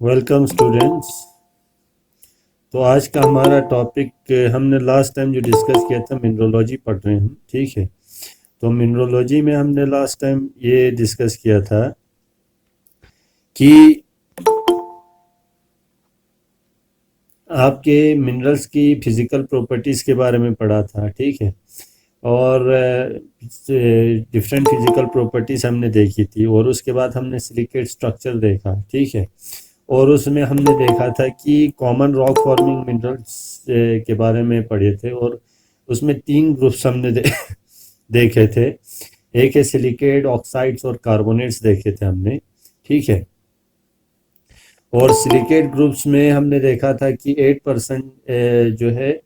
Welcome students. तो आज का हमारा टॉपिक हमने लास्ट टाइम जो डिस्कस किया था मिनरोलॉजी पढ़ रहे हैं हम, ठीक है। तो मिनरोलॉजी में हमने लास्ट टाइम ये डिस्कस किया था कि आपके मिनरल्स की फिज़िकल प्रॉपर्टीज़ के बारे में पढ़ा था, ठीक है। और डिफरेंट फिज़िकल प्रॉपर्टीज़ हमने देखी थी और उसके बाद हमने सिलिकेट स्ट्रक्चर देखा, ठीक है। और उसमें हमने देखा था कि कॉमन रॉक फॉर्मिंग मिनरल्स के बारे में पढ़े थे और उसमें 3 ग्रुप्स हमने देखे थे। एक है सिलिकेट, ऑक्साइड्स और कार्बोनेट्स देखे थे हमने, ठीक है। और सिलिकेट ग्रुप्स में हमने देखा था कि 8% जो है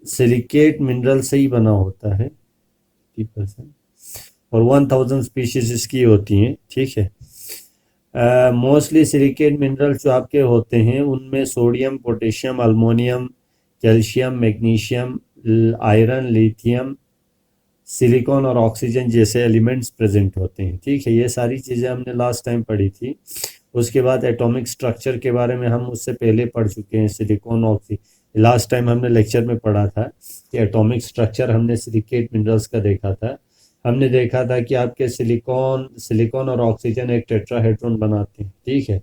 सिलिकेट मिनरल से ही बना होता है, 50%, और 1000 स्पीशीज इसकी होती हैं, ठीक है। मोस्टली सिलिकेट मिनरल्स जो आपके होते हैं उनमें sodium, potassium, aluminium, calcium, magnesium, iron, lithium, silicon और ऑक्सीजन जैसे एलिमेंट्स प्रेजेंट होते हैं, ठीक है। ये सारी चीज़ें हमने लास्ट टाइम पढ़ी थी। उसके बाद एटॉमिक स्ट्रक्चर के बारे में हम उससे पहले पढ़ चुके हैं। सिलिकॉन, ऑक्सी लास्ट टाइम हमने लेक्चर में पढ़ा था कि एटॉमिक स्ट्रक्चर हमने सिलिकेट मिनरल्स का देखा था। हमने देखा था कि आपके सिलिकॉन और ऑक्सीजन एक टेट्राहेड्रॉन बनाते हैं, ठीक है।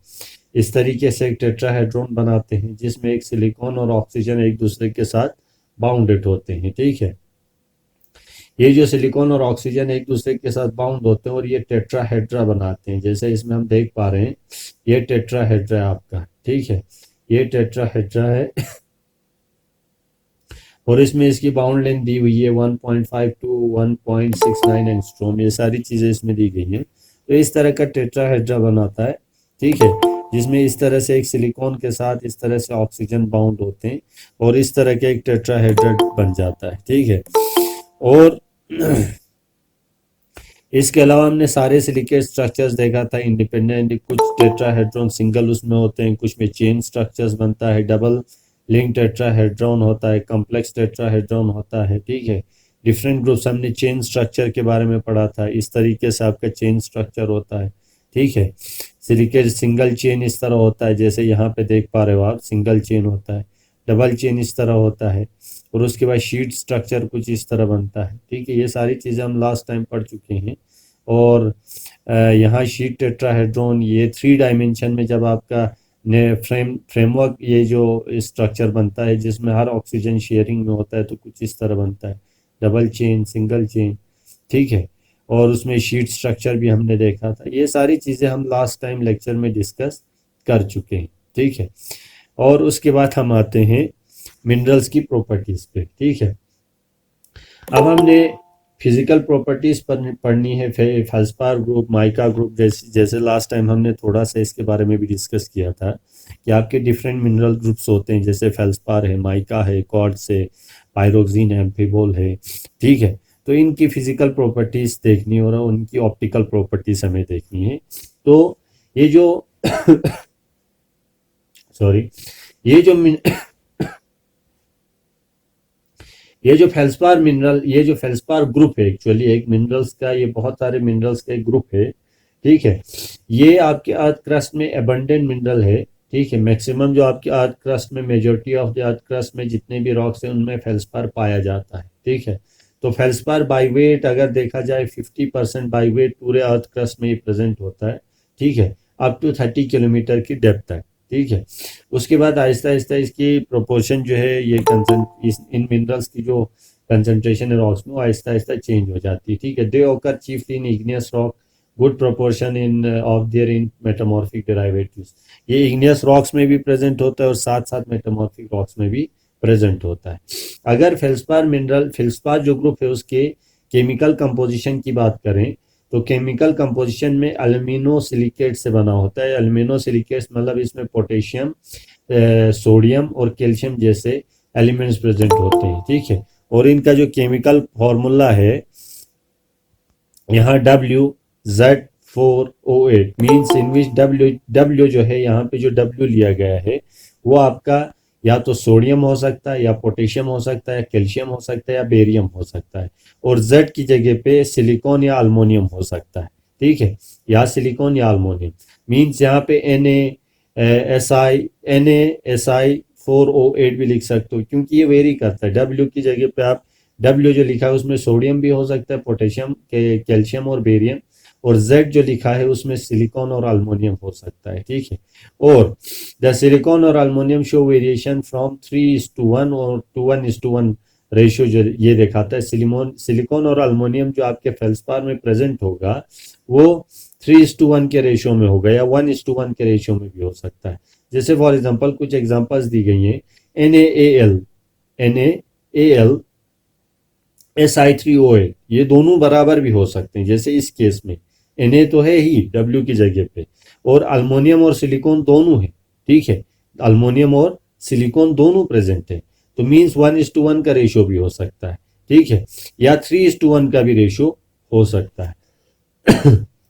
इस तरीके से एक टेट्राहेड्रॉन बनाते हैं जिसमें एक सिलिकॉन और ऑक्सीजन एक दूसरे के साथ बाउंडेड होते हैं, ठीक है। ये जो सिलिकॉन और ऑक्सीजन एक दूसरे के साथ बाउंड होते हैं और ये टेट्राहेड्रा बनाते हैं, जैसे इसमें हम देख पा रहे हैं। ये टेट्राहेड्रा है आपका, ठीक है। ये टेट्राहेड्रा है और इसमें इसकी बाउंड लेंथ दी हुई है 1.5 टू 1.69 एंगस्ट्रॉम। ये सारी चीज़ें इसमें दी गई हैं। तो इस तरह का टेट्राहेड्रा बनाता है, ठीक है, जिसमें इस तरह से एक सिलिकॉन के साथ इस तरह से ऑक्सीजन बाउंड होते हैं और इस तरह के एक टेट्राहेड्रा बन जाता है, ठीक है। और इसके अलावा हमने सारे सिलिकेट स्ट्रक्चर्स देखा था इंडिपेंडेंट। कुछ टेट्राहेड्रॉन सिंगल उसमें होते हैं, कुछ में चेन स्ट्रक्चर्स बनता है, डबल लिंक टेट्राहेड्रॉन होता है, कॉम्प्लेक्स टेट्राहेड्रॉन होता है, ठीक है। डिफरेंट ग्रुप्स हमने चेन स्ट्रक्चर के बारे में पढ़ा था। इस तरीके से आपका चेन स्ट्रक्चर होता है, ठीक है। सिलिकेट सिंगल चेन इस तरह होता है, जैसे यहाँ पे देख पा रहे हो आप, सिंगल चेन होता है। डबल चेन इस तरह होता है और उसके बाद शीट स्ट्रक्चर कुछ इस तरह बनता है, ठीक है। ये सारी चीज़ें हम लास्ट टाइम पढ़ चुके हैं। और यहाँ शीट टेट्राहेड्रॉन ये 3 डायमेंशन में जब आपका फ्रेमवर्क ये जो स्ट्रक्चर बनता है जिसमें हर ऑक्सीजन शेयरिंग में होता है, तो कुछ इस तरह बनता है, डबल चेन, सिंगल चेन, ठीक है। और उसमें शीट स्ट्रक्चर भी हमने देखा था। ये सारी चीज़ें हम लास्ट टाइम लेक्चर में डिस्कस कर चुके हैं, ठीक है। और उसके बाद हम आते हैं मिनरल्स की प्रॉपर्टीज़ पे, ठीक है। अब हमने फिजिकल प्रॉपर्टीज़ पर पढ़नी है। फेल्सपार ग्रुप, माइका ग्रुप, जैसे लास्ट टाइम हमने थोड़ा सा इसके बारे में भी डिस्कस किया था कि आपके डिफरेंट मिनरल ग्रुप्स होते हैं, जैसे फेल्सपार है, माइका है, क्वार्ट्ज है, पायरोक्सिन है, एम्फिबोल है, ठीक है। तो इनकी फिजिकल प्रॉपर्टीज़ देखनी और उनकी ऑप्टिकल प्रॉपर्टीज़ हमें देखनी है। तो ये जो सॉरी ये जो ये जो फेल्सपार ग्रुप है, एक्चुअली एक मिनरल्स का, ये बहुत सारे मिनरल्स का एक ग्रुप है, ठीक है। ये आपके अर्थ क्रस्ट में एबंडेंट मिनरल है, ठीक है। मैक्सिमम जो आपके अर्थ क्रस्ट में, majority of the earth crust में जितने भी रॉक्स हैं उनमें फेल्सपार पाया जाता है, ठीक है। तो फेल्सपार बाई वेट अगर देखा जाए 50% बाई वेट पूरे अर्थ क्रस्ट में ही प्रेजेंट होता है, ठीक है, अप टू 30 किलोमीटर की डेप्थ तक, ठीक है। उसके बाद आहिस्ता आहिस्ता इसकी प्रोपोर्शन जो है, ये इन मिनरल्स की जो कंसंट्रेशन है रॉक्स में, वो आहिस्ता आहिस्ता चेंज हो जाती है, ठीक है। They occur chiefly in igneous rock, good proportion in of their in metamorphic derivatives. ये इग्नियस रॉक्स में भी प्रेजेंट होता है और साथ साथ मेटामॉर्फिक रॉक्स में भी प्रेजेंट होता है। अगर फेल्सपार जो ग्रुप है उसके केमिकल कंपोजिशन की बात करें तो केमिकल कंपोजिशन में अल्यूमिनो सिलिकेट से बना होता है। अल्यूमिनो सिलिकेट्स मतलब इसमें पोटेशियम, सोडियम और कैल्शियम जैसे एलिमेंट्स प्रेजेंट होते हैं, ठीक है। और इनका जो केमिकल फॉर्मूला है यहाँ WZ4O8 means in which W जो है, यहाँ पे जो W लिया गया है वो आपका या तो सोडियम हो सकता है, या पोटेशियम हो सकता है, या कैल्शियम हो सकता है, या बेरियम हो सकता है। और Z की जगह पे सिलिकॉन या अल्मोनियम हो सकता है, ठीक है, या सिलिकॉन या अल्मोनियम। मीन्स यहाँ पे Na4O8 भी लिख सकते हो, क्योंकि ये वेरी करता है। W की जगह पे आप W जो लिखा है उसमें सोडियम भी हो सकता है, पोटेशियम, कैल्शियम और बेरियम, और Z जो लिखा है उसमें सिलिकॉन और अल्मोनियम हो सकता है, ठीक है। और द सिलिकॉन और अल्मोनियम शो वेरिएशन फ्रॉम 3:1 और 1:1 रेशियो जो ये दिखाता है। सिलिकॉन और अल्मोनियम जो आपके फेल्सपार में प्रेजेंट होगा वो 3:1 के रेशियो में होगा, या 1:1 के रेशियो में भी हो सकता है। जैसे फॉर एग्जांपल कुछ एग्जांपल्स दी गई हैं, NaAl Si3O8, ये दोनों बराबर भी हो सकते हैं। जैसे इस केस में Na तो है ही W की जगह पे, और अल्मोनियम और सिलिकॉन दोनों है, ठीक है, अल्मोनियम और सिलिकॉन दोनों प्रेजेंट है, तो मीन्स 1:1 का रेशियो भी हो सकता है, ठीक है, या 3:1 का भी रेशियो हो सकता है।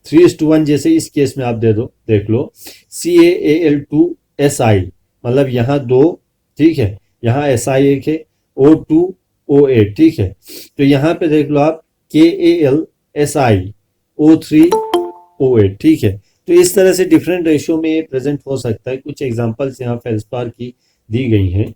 3:1 जैसे इस केस में आप देख लो CaAl2Si, मतलब यहाँ दो, ठीक है, यहाँ Si एक है, O2O8, ठीक है, तो यहाँ पे देख लो आप KAlSiO3O8, ठीक है। तो इस तरह से डिफरेंट रेशियो में ये प्रेजेंट हो सकता है। कुछ एग्जांपल्स यहाँ फेल्सपार की दी गई हैं,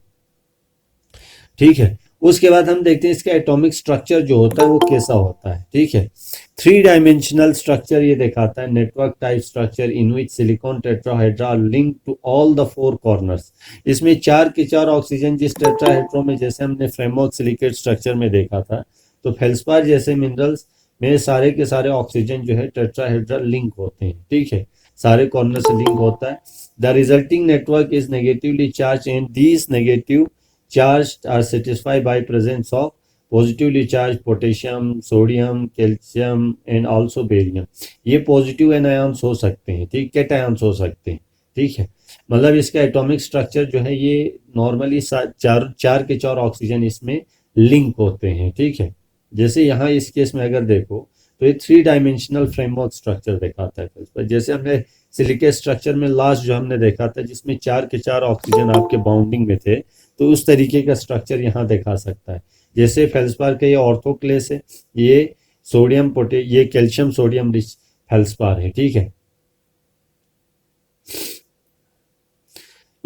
ठीक है। उसके बाद हम देखते हैं इसका एटॉमिक स्ट्रक्चर जो होता है वो कैसा होता है, ठीक है। 3 डायमेंशनल स्ट्रक्चर ये दिखाता है, network type structure in which silicon tetrahedra link to all the 4 corners. इसमें 4 के 4 ऑक्सीजन जिस टेट्राहेड्रा में, जैसे हमने फ्रेमवर्क सिलिकेट स्ट्रक्चर में देखा था, तो फेल्सपार जैसे मिनरल्स में सारे के सारे ऑक्सीजन जो है टेट्राहेड्रा लिंक होते हैं, ठीक है, सारे कॉर्नर से लिंक होता है। The resulting network is negatively charge and these negative charged are satisfied by presence of positively charged potassium, sodium, calcium and also barium। ये पॉजिटिव एनायंस हो सकते हैं, ठीक, कैटायंस हो सकते हैं, ठीक है। मतलब इसका एटॉमिक स्ट्रक्चर जो है ये नॉर्मली चार के 4 ऑक्सीजन इसमें लिंक होते हैं, ठीक है। जैसे यहाँ इस केस में अगर देखो तो ये 3 डायमेंशनल फ्रेमवर्क स्ट्रक्चर दिखाता है। जैसे हमने सिलिकेट स्ट्रक्चर में लास्ट जो हमने देखा था जिसमें 4 के 4 ऑक्सीजन आपके बाउंडिंग में थे, तो उस तरीके का स्ट्रक्चर यहाँ दिखा सकता है। जैसे फेल्सपार का ये ऑर्थोक्लेस है, ये ये कैल्शियम सोडियम रिच फेल्सपार है, ठीक है।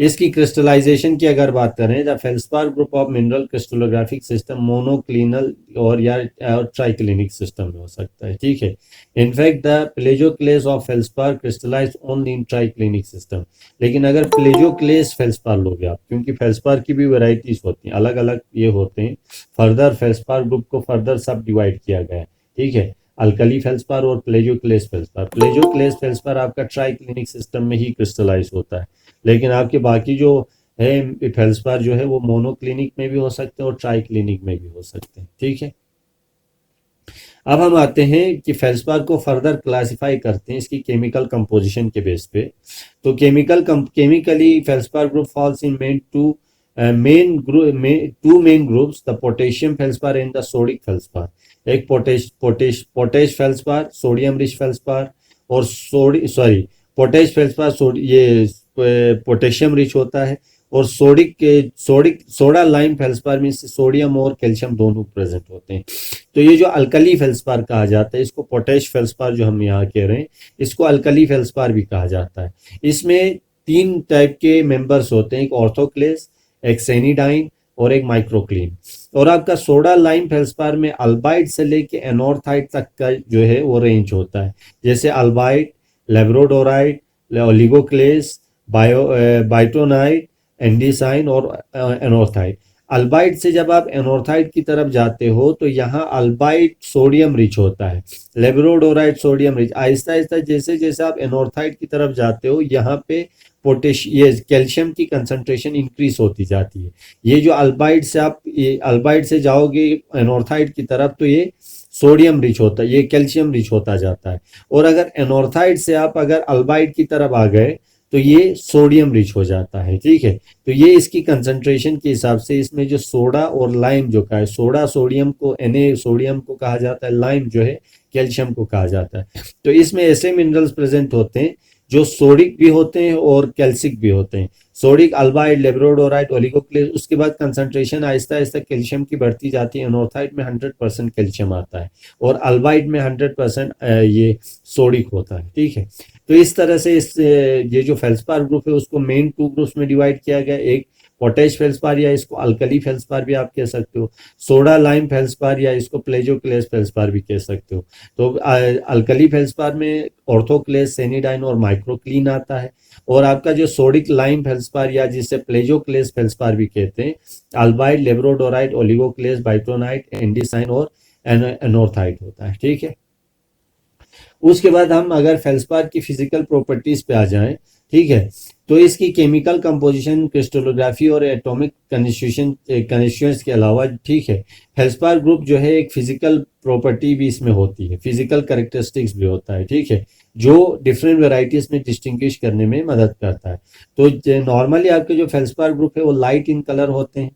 इसकी क्रिस्टलाइजेशन की अगर बात करें, the feldspar group of mineral crystallographic system monoclinal और या ट्राइक्लिनिक सिस्टम में हो सकता है, ठीक है। In fact the plagioclase of feldspar crystallize only in triclinic system. लेकिन अगर प्लेजोक्लेस फेल्सपार लोगे आप, क्योंकि फेल्सपार की भी वेराइटीज होती हैं, अलग अलग ये होते हैं, फर्दर फेल्सपार ग्रुप को फर्दर सब डिवाइड किया गया है, ठीक है, अल्कली फेल्सपार और प्लेजोक्लेस फेल्सपार। प्लेजोक्लेस फेल्सपार आपका ट्राइक्लिनिक सिस्टम में ही क्रिस्टलाइज होता है, लेकिन आपके बाकी जो है फेल्सपार जो है वो मोनोक्लिनिक में भी हो सकते हैं और ट्राइक्लिनिक में भी हो सकते हैं, ठीक है। अब हम आते हैं कि फेल्सपार को फर्दर क्लासिफाई करते हैं इसकी केमिकल कंपोजिशन के बेस पे। तो chemically feldspar group falls in two main groups, the potassium feldspar and the sodic feldspar. एक potash feldspar, sodium rich feldspar, और पोटेश फेल्सपार ये पोटेशियम रिच होता है, और सोडा लाइम फेल्सपार में सोडियम और कैल्शियम दोनों प्रेजेंट होते हैं। तो ये जो अल्कली फेल्सपार कहा जाता है, इसको पोटेश फेल्सपार जो हम यहाँ कह रहे हैं, इसको अल्कली फेल्सपार भी कहा जाता है। इसमें 3 टाइप के मेंबर्स होते हैं, एक ऑर्थोक्लेस, एक सेनिडाइन और एक माइक्रोक्लीन। और आपका सोडा लाइम फेल्सपार में अल्बाइड से लेके एनोर्थाइड तक का जो है वो रेंज होता है। जैसे अल्बाइड, लेब्रोडोराइड, ओलिगोक्लेस, बाइटोनाइड, एंडीसाइन और एनोर्थाइड। अल्बाइड से जब आप एनोर्थाइड की तरफ जाते हो तो यहाँ अल्बाइड सोडियम रिच होता है, लेब्रोडोराइड सोडियम रिच। आहिस्ता आहिस्ता जैसे जैसे आप एनोर्थाइड की तरफ जाते हो यहाँ पे ये कैल्शियम की कंसंट्रेशन इंक्रीज होती जाती है। ये जो अल्बाइड से जाओगे एनोर्थाइड की तरफ तो ये सोडियम रिच होता है, ये कैल्शियम रिच होता जाता है। और अगर एनोर्थाइड से आप अगर अल्बाइड की तरफ आ गए तो ये सोडियम रिच हो जाता है, ठीक है। तो ये इसकी कंसंट्रेशन के हिसाब से इसमें जो सोडा और लाइम जो का है, सोडा सोडियम को Na सोडियम को कहा जाता है, लाइम जो है कैल्शियम को कहा जाता है। तो इसमें ऐसे मिनरल्स प्रेजेंट होते हैं जो सोडिक भी होते हैं और कैल्सिक भी होते हैं। Sodic, अल्बाइड, labradorite, ओलिगोक्लेज। उसके बाद कंसंट्रेशन आहिस्ता आहिस्ता कैल्शियम की बढ़ती जाती है। एनोर्थाइट में 100% कैल्शियम आता है और अल्बाइड में 100% ये सोडिक होता है। ठीक है, तो इस तरह से ये जो फेल्सपार ग्रुप है उसको मेन 2 ग्रुप्स में डिवाइड किया गया। एक पोटेश फेल्सपार या इसको अल्कली फेल्सपार भी आप कह सकते हो, सोडा लाइम फेल्सपार या इसको प्लेजोक्लेस फेल्सपार भी कह सकते हो। तो अल्कली फेल्सपार में ऑर्थोक्लेस, सेनिडाइन और माइक्रोक्लीन आता है। और आपका जो सोडिक लाइम फेल्सपार या जिसे प्लेजोक्लेस फेल्सपार भी कहते हैं, अल्बाइड, लेब्रोडोराइट, ओलिगोक्लेस, बाइट्रोनाइट, एंडीसाइन और एनोर्थाइट होता है। ठीक है, उसके बाद हम अगर फेल्सपार की फिजिकल प्रॉपर्टीज पे आ जाएं, ठीक है, तो इसकी केमिकल कंपोजिशन, क्रिस्टलोग्राफी और एटॉमिक कंस्टिट्यूएंट्स के अलावा, ठीक है, फेल्सपार ग्रुप जो है एक फिजिकल प्रॉपर्टी भी इसमें होती है, फिजिकल कैरेक्टरिस्टिक्स भी होता है। ठीक है, जो डिफरेंट वेराइटीज में डिस्टिंग्विश करने में मदद करता है। तो नॉर्मली आपके जो फेल्सपार ग्रुप है वो लाइट इन कलर होते हैं,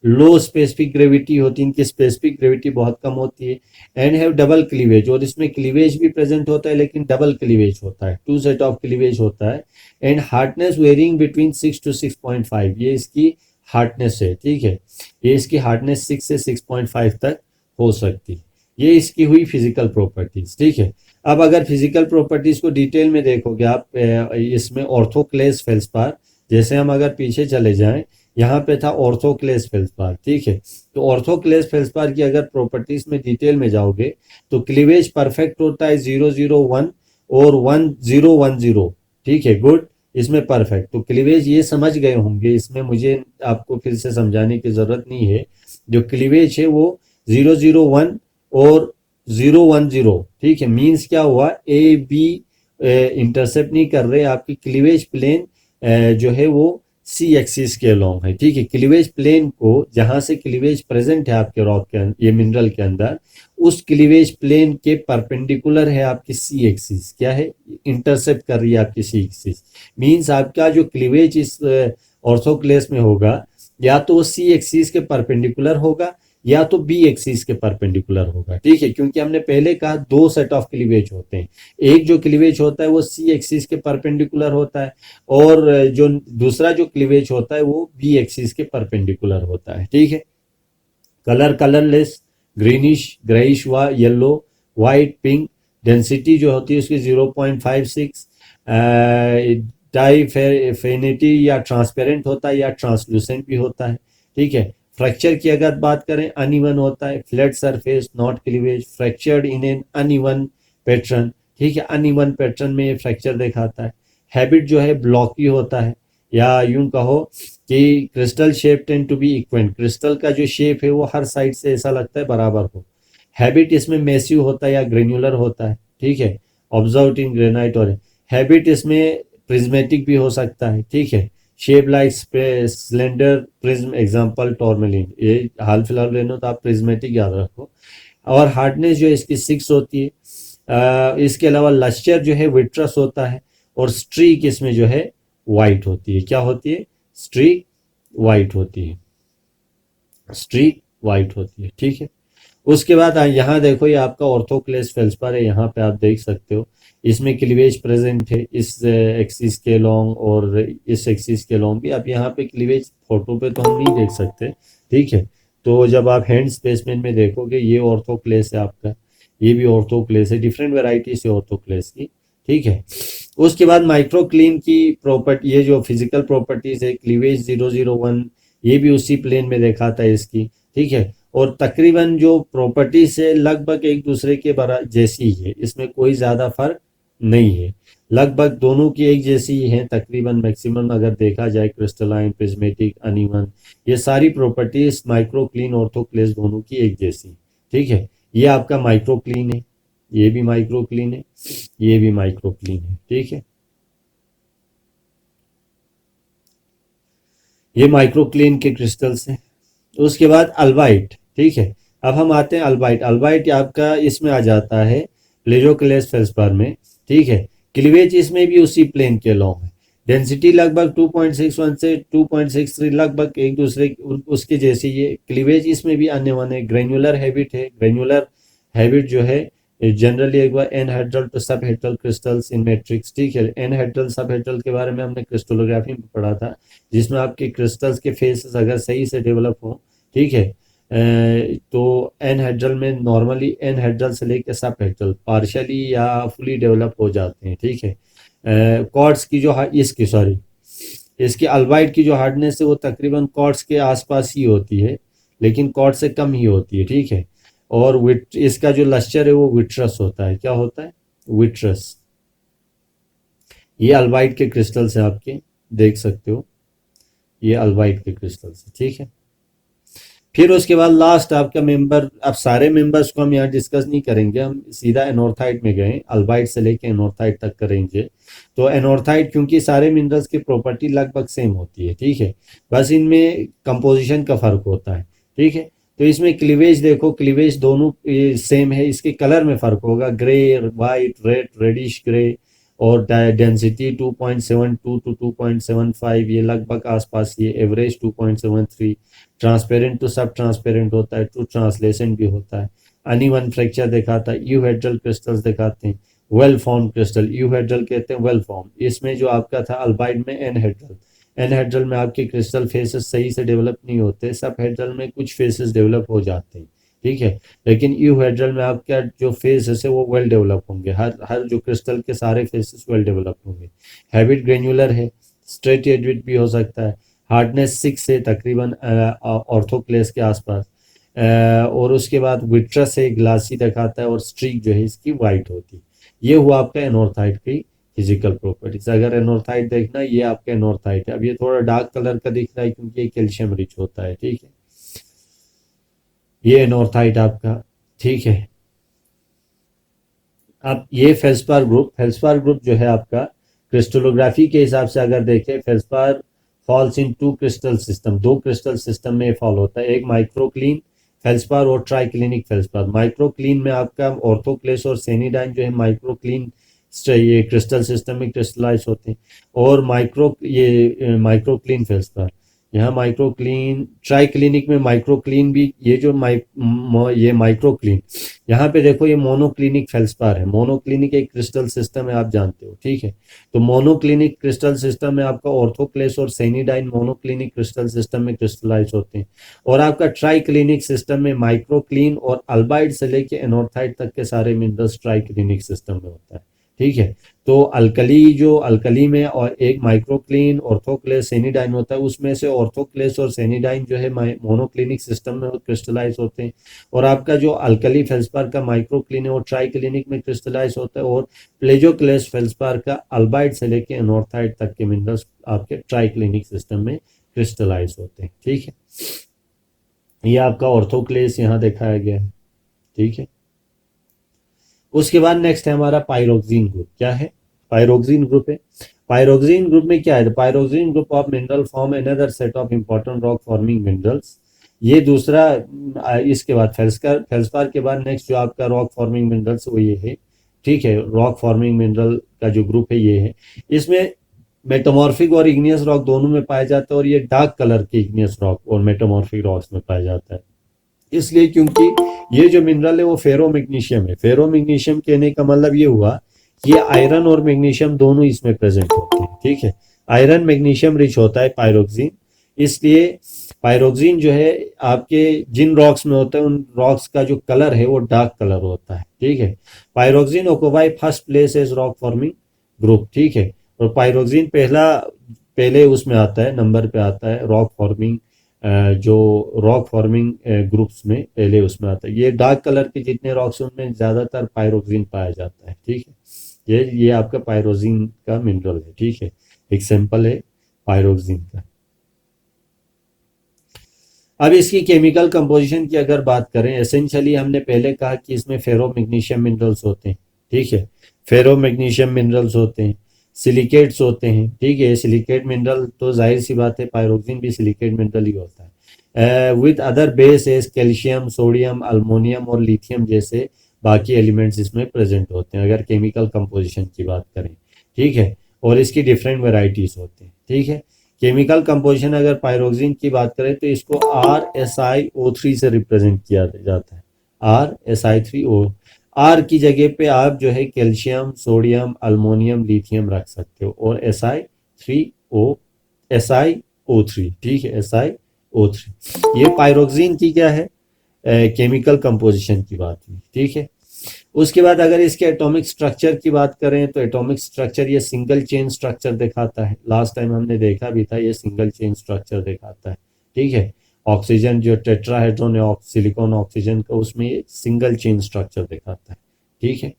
लो स्पेसिफिक ग्रेविटी होती है, इनकी स्पेसिफिक ग्रेविटी बहुत कम होती है, एंड हैव डबल क्लीवेज, और इसमें क्लीवेज भी प्रेजेंट होता है लेकिन डबल क्लीवेज होता है, 2 सेट ऑफ क्लीवेज होता है। And hardness varying between 6 to 6.5, ये इसकी हार्डनेस है। ठीक है, ये इसकी हार्डनेस 6 से 6.5 तक हो सकती है। ये इसकी हुई फिजिकल प्रॉपर्टीज। ठीक है, अब अगर फिजिकल प्रॉपर्टीज को डिटेल में देखोगे आप, इसमें ऑर्थोक्लेस फेल्सपार, जैसे हम अगर पीछे चले जाएं, यहाँ पे था ऑर्थोक्लेस फेल्सपार। ठीक है, तो ऑर्थोक्लेस फेल्सपार की अगर प्रॉपर्टीज में डिटेल में जाओगे तो क्लीवेज परफेक्ट होता है 001 और 1010। ठीक है, गुड, इसमें परफेक्ट। तो क्लीवेज ये समझ गए होंगे, इसमें मुझे आपको फिर से समझाने की जरूरत नहीं है। जो क्लीवेज है वो 001 और 010। ठीक है, मीन्स क्या हुआ, ए बी इंटरसेप्ट नहीं कर रहे, आपकी क्लीवेज प्लेन जो है वो सी एक्सिस के अलोंग है। ठीक है, क्लीवेज प्लेन को, जहां से क्लीवेज प्रेजेंट है आपके रॉक के ये मिनरल के अंदर, उस क्लीवेज प्लेन के परपेंडिकुलर है आपकी सी एक्सिस, क्या है, इंटरसेप्ट कर रही है आपकी सी एक्सिस। मीन्स आपका जो क्लीवेज इस ऑर्थोक्लेस में होगा, या तो सी एक्सिस के परपेंडिकुलर होगा या तो बी एक्सिस के परपेंडिकुलर होगा। ठीक है, क्योंकि हमने पहले कहा 2 सेट ऑफ क्लीवेज होते हैं, एक जो क्लीवेज होता है वो सी एक्सिस के परपेंडिकुलर होता है, और जो दूसरा जो क्लीवेज होता है वो बी एक्सिस के परपेंडिकुलर होता है। ठीक है, कलर कलरलेस, ग्रीनिश, ग्रेइश व येलो, व्हाइट, पिंक। डेंसिटी जो होती है उसकी 0.56। डाइफेनिटी या ट्रांसपेरेंट होता है या ट्रांसलूसेंट भी होता है। ठीक है, फ्रैक्चर की अगर बात करें, अनइवन होता है, flat surface, not cleavage, fractured in an uneven pattern. ठीक है, अनइवन पैटर्न में ये फ्रैक्चर दिखाता है। हैबिट जो है ब्लॉकी होता है, या यूं कहो कि crystal shape tend to be equant, crystal का जो शेप है वो हर साइड से ऐसा लगता है बराबर हो। हैबिट इसमें मेसिव होता है या ग्रेन्युलर होता है। ठीक है, ऑब्जर्व इन ग्रेनाइट। और हैबिट इसमें प्रिज्मेटिक भी हो सकता है। ठीक है, shape like cylinder prism, example tourmaline, ये हाल फिलहाल लेना तो आप प्रिज्मेटिक याद रखो। और हार्डनेस जो है इसकी 6 होती है। इसके अलावा लस्टर जो है विट्रस होता है, और स्ट्रीक इसमें जो है वाइट होती है। क्या होती है, स्ट्रीक वाइट होती है, स्ट्रीक वाइट होती है। ठीक है, उसके बाद यहाँ देखो, ये आपका ऑर्थोक्लेस फेल्सपार है, यहाँ पे आप देख सकते हो इसमें क्लीवेज प्रेजेंट है इस एक्सिस के लॉन्ग और इस एक्सिस के लॉन्ग भी। अब यहाँ पे क्लीवेज फोटो पे तो हम नहीं देख सकते। ठीक है, तो जब आप हैंड स्पेसमेन में देखोगे, ये ऑर्थोक्लेस है आपका, ये भी ऑर्थोक्लेस है, डिफरेंट वेराइटीज है ऑर्थोक्लेस की। ठीक है, उसके बाद माइक्रोक्लीन की प्रॉपर्टी, ये जो फिजिकल प्रॉपर्टीज है, क्लीवेज 001, ये भी उसी प्लेन में देखा था इसकी। ठीक है, और तकरीबन जो प्रॉपर्टीज है लगभग एक दूसरे के जैसी ही है, इसमें कोई ज़्यादा फर्क नहीं है, लगभग दोनों की एक जैसी ही है तकरीबन, मैक्सिमम अगर देखा जाए, क्रिस्टलाइन, प्रिज्मेटिक, अनइवन, ये सारी प्रॉपर्टीज माइक्रोक्लीन, ऑर्थोक्लेस दोनों की एक जैसी। ठीक है, ये आपका माइक्रोक्लीन है, ये भी माइक्रोक्लीन है, ये भी माइक्रोक्लीन है। ठीक है, ये माइक्रोक्लीन के क्रिस्टल्स हैं। उसके बाद अल्बाइट। ठीक है, अब हम आते हैं अल्बाइट। अल्बाइट आपका इसमें आ जाता है प्लेजोक्लेस फेल्सपार में। ठीक है, क्लीवेज इसमें भी उसी प्लेन के लॉन्ग है। डेंसिटी लगभग 2.61 से 2.63, लगभग एक दूसरे उसके जैसी। ये क्लीवेज इसमें भी आने वाले, ग्रेन्युलर हैबिट है, ग्रेन्युलर हैबिट जो है जनरली एक बार एनहेड्रल टू सबहेड्रल क्रिस्टल्स इन मैट्रिक्स, ठीक है। एनहेड्रल सबहेड्रल के बारे में हमने क्रिस्टलोग्राफी में पढ़ा था, जिसमें आपके क्रिस्टल्स के फेसेस अगर सही से डेवलप हो, ठीक है, तो एनहेड्रल में नॉर्मली एनहेड्रल से लेकर सबहेड्रल पार्शियली या फुली डेवलप हो जाते हैं, ठीक है। कॉर्ड्स की जो इसकी सॉरी इसकी अल्बाइड की जो हार्डनेस है वो तकरीबन कॉर्ड्स के आसपास ही होती है, लेकिन कॉर्ड से कम ही होती है, ठीक है। और इसका जो लश्चर है वो विट्रस होता है। क्या होता है? विट्रस। ये अल्बाइड के क्रिस्टल्स हैं आपके, देख सकते हो, ये अल्बाइड के क्रिस्टल्स हैं, ठीक है। फिर उसके बाद लास्ट आपका मेंबर, अब सारे मेंबर्स को हम यहाँ डिस्कस नहीं करेंगे, हम सीधा एनोर्थाइट में गए, अल्बाइड से लेके एनोर्थाइट तक करेंगे। तो एनोर्थाइट, क्योंकि सारे मिनरल्स की प्रॉपर्टी लगभग सेम होती है, ठीक है, बस इनमें कंपोजिशन का फर्क होता है, ठीक है। तो इसमें क्लीवेज देखो, क्लीवेज दोनों सेम है, इसके कलर में फर्क होगा, grey, white, red, reddish grey, और डेंसिटी 2.72 टू 2.75, ये लगभग आसपास, ये average 2.73। Transparent to subtransparent होता है, टू ट्रांसलेसेंट भी होता है। अनइवन फ्रैक्चर दिखाता है, यूहेड्रल क्रिस्टल्स दिखाते हैं, वेल फॉर्म क्रिस्टल, यूहेड्रल कहते हैं वेल फॉर्म। इसमें जो आपका था अल्बाइड में एनहेड्रल, एनहेड्रल में आपके क्रिस्टल फेसेस सही से डेवलप नहीं होते, सब हेड्रल में कुछ फेसेस डेवलप हो जाते हैं, ठीक है। लेकिन यूहेड्रल में आपका जो फेसेस है वो वेल डेवलप होंगे, हर जो क्रिस्टल के सारे फेसेस वेल डेवलप होंगे। हैबिट ग्रेन्युलर है, स्ट्रेट एडविट भी हो सकता है, हार्डनेस 6 है तकरीबन ऑर्थोक्लेस के आसपास, और उसके बाद विट्रस है, ग्लासी दिखाता है, और स्ट्रीक जो है इसकी वाइट होती है। ये हुआ आपका एनोर्थाइट की फिजिकल प्रॉपर्टीज। अगर एनोर्थाइट देखना, ये आपका एनोर्थाइट है। अब ये थोड़ा डार्क कलर का दिख रहा है क्योंकि ये कैल्शियम रिच होता है, ठीक है। ये एनोर्थाइट आपका, ठीक है। अब ये फेल्सपार ग्रुप, फेल्सपार ग्रुप जो है आपका क्रिस्टलोग्राफी के हिसाब से अगर देखें, feldspar falls in 2 crystal system, 2 crystal system में फॉल होता है, एक माइक्रोक्लीन फेल्सपार और ट्राइक्लिनिक फेल्सपार। माइक्रोक्लीन में आपका ऑर्थोक्लेस और सेनिडाइन जो है माइक्रोक्लीन ये क्रिस्टल सिस्टम में क्रिस्टलाइज होते हैं, और माइक्रोक्लीन फेल्सपार। यहाँ माइक्रोक्लीन, ट्राइक्लिनिक में माइक्रोक्लीन भी, ये जो ये माइक्रोक्लीन, यहाँ पे देखो ये मोनोक्लिनिक फेल्सपार है। मोनोक्लिनिक एक क्रिस्टल सिस्टम है, आप जानते हो, ठीक है। तो मोनोक्लिनिक क्रिस्टल सिस्टम में आपका ऑर्थोक्लेस और सेनिडाइन मोनोक्लिनिक क्रिस्टल सिस्टम में क्रिस्टलाइज होते हैं, और आपका ट्राइक्लिनिक सिस्टम में माइक्रोक्लीन और अल्बाइड से लेके एनोर्थाइट तक के सारे मिनरल्स ट्राइक्लिनिक सिस्टम में होता है, ठीक है। तो अल्कली में और एक माइक्रोक्लीन, ऑर्थोक्लेस, सेनिडाइन होता है, उसमें से ऑर्थोक्लेस और सेनिडाइन जो है मोनोक्लिनिक सिस्टम में क्रिस्टलाइज होते हैं, और आपका जो अल्कली फेल्सपार का माइक्रोक्लीन है वो ट्राइक्लिनिक में क्रिस्टलाइज होता है, और प्लेजोक्लेस फेल्सपार का अल्बाइड से लेके एनोर्थाइट तक के मिनरल्स आपके ट्राइक्लिनिक सिस्टम में क्रिस्टलाइज होते हैं, ठीक है। ये आपका ऑर्थोक्लेस यहाँ दिखाया गया है, ठीक है। उसके बाद नेक्स्ट है हमारा पायरोक्सिन ग्रुप। क्या है? पायरोक्सिन ग्रुप है। पायरोक्सिन ग्रुप में क्या है? Pyroxene group of mineral form another set of important rock forming minerals. ये दूसरा, इसके बाद फेल्सपार के बाद नेक्स्ट जो आपका रॉक फॉर्मिंग मिनरल्स वो ये है, ठीक है। रॉक फॉर्मिंग मिनरल का जो ग्रुप है ये है। इसमें मेटामॉर्फिक और इग्नियस रॉक दोनों में पाया जाता है, और ये डार्क कलर के इग्नियस रॉक और मेटामॉर्फिक रॉक्स में पाया जाता है। इसलिए क्योंकि ये जो मिनरल है वो फेरो मैग्नीशियम है। फेरो मैग्नीशियम कहने का मतलब ये हुआ कि ये आयरन और मैग्नीशियम दोनों इसमें प्रेजेंट होते हैं, ठीक है। आयरन मैग्नीशियम रिच होता है पायरोक्सिन, इसलिए पायरोक्सिन जो है आपके जिन रॉक्स में होता है उन रॉक्स का जो कलर है वो डार्क कलर होता है, ठीक है। Pyroxene occupy first place as rock forming group, ठीक है। और पायरोक्सिन पहले उसमें आता है, नंबर पे आता है रॉक फॉर्मिंग, जो रॉक फॉर्मिंग ग्रुप्स में पहले उसमें आता है। ये डार्क कलर के जितने रॉक्स हैं उनमें ज्यादातर पायरोक्सिन पाया जाता है, ठीक है। ये आपका पायरोक्सिन का मिनरल है, ठीक है। एक सैंपल है पायरोक्सिन का। अब इसकी केमिकल कंपोजिशन की अगर बात करें, एसेंशियली हमने पहले कहा कि इसमें फेरो मैग्नीशियम मिनरल्स होते हैं, ठीक है। फेरो मैग्नीशियम मिनरल्स होते हैं, सिलिकेट्स होते हैं, ठीक है। सिलिकेट मिनरल तो जाहिर सी बात है पायरोक्सिन भी सिलिकेट मिनरल ही होता है, with other base as calcium, sodium, aluminium और लिथियम जैसे बाकी एलिमेंट्स इसमें प्रेजेंट होते हैं अगर केमिकल कंपोजिशन की बात करें, ठीक है। और इसकी डिफरेंट वेराइटीज होते हैं, ठीक है। केमिकल कंपोजिशन अगर पायरोक्सिन की बात करें तो इसको RSiO3 से रिप्रेजेंट किया जाता है, RSiO3। आर की जगह पे आप जो है कैल्शियम, सोडियम, अल्मोनियम, लिथियम रख सकते हो, और SiO3, ठीक है, SiO3। ये पायरोक्सिन की क्या है, केमिकल कंपोजिशन की बात हुई, ठीक है। उसके बाद अगर इसके एटॉमिक स्ट्रक्चर की बात करें तो एटॉमिक स्ट्रक्चर ये सिंगल चेन स्ट्रक्चर दिखाता है, लास्ट टाइम हमने देखा भी था, ये सिंगल चेन स्ट्रक्चर दिखाता है, ठीक है। ऑक्सीजन जो टेट्राहेड्रॉन है सिलिकॉन ऑक्सीजन का, उसमें ये सिंगल चेन स्ट्रक्चर दिखाता है, ठीक है।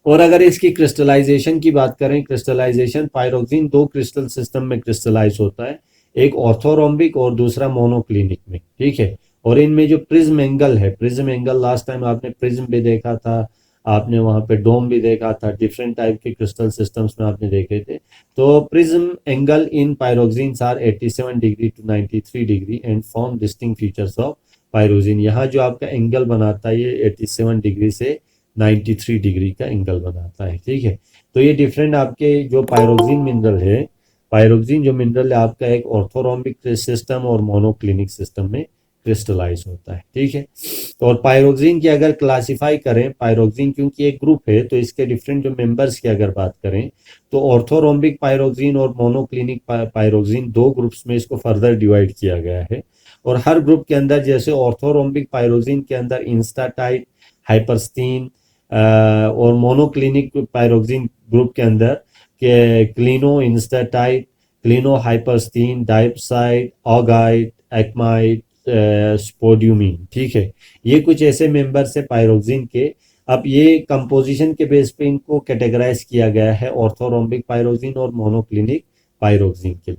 और अगर इसकी क्रिस्टलाइजेशन की बात करें, क्रिस्टलाइजेशन पायरोक्सिन दो क्रिस्टल सिस्टम में क्रिस्टलाइज होता है, एक ऑर्थोरोम्बिक और दूसरा मोनोक्लिनिक में, ठीक है। और इनमें जो प्रिज्म एंगल है, प्रिज्म एंगल लास्ट टाइम आपने प्रिज्म भी देखा था, आपने वहां पे डोम भी देखा था, डिफरेंट टाइप के क्रिस्टल सिस्टम्स में आपने देखे थे। तो prism angle in pyroxene are 87 degree to 93 degree and form distinct features of pyroxene. यहाँ जो आपका एंगल बनाता है ये 87 डिग्री से 93 डिग्री का एंगल बनाता है, ठीक है। तो ये डिफरेंट आपके जो पायरोक्सिन मिनरल है, पायरोक्सिन जो मिनरल है आपका एक ऑर्थोरोम्बिक सिस्टम और मोनोक्लिनिक सिस्टम में क्रिस्टलाइज होता है, ठीक है। और पायरोक्सिन की अगर क्लासिफाई करें, पायरोक्सिन क्योंकि एक ग्रुप है तो इसके डिफरेंट जो मेंबर्स की अगर बात करें तो ऑर्थोरोम्बिक पायरोक्सिन और मोनोक्लिनिक पायरोक्सिन दो ग्रुप्स में इसको फर्दर डिवाइड किया गया है। और हर ग्रुप के अंदर जैसे ऑर्थोरोम्बिक पायरोक्सिन के अंदर इंस्टाटाइट, हाइपरस्टीन और मोनोक्लिनिक पायरोक्सिन ग्रुप के अंदर के क्लिनो इंस्टाटाइट, क्लिनो हाइपरस्टीन, डाइप्साइड, ऑगाइट, एक्माइट, स्पोड्यूमिन, ठीक है। ये कुछ ऐसे मेंबर्स है पायरोक्सिन के। अब ये कंपोजिशन के बेस पे इनको कैटेगराइज किया गया है, ऑर्थोरोम्बिक पायरोक्सिन और मोनोक्लिनिक पायरोक्सिन के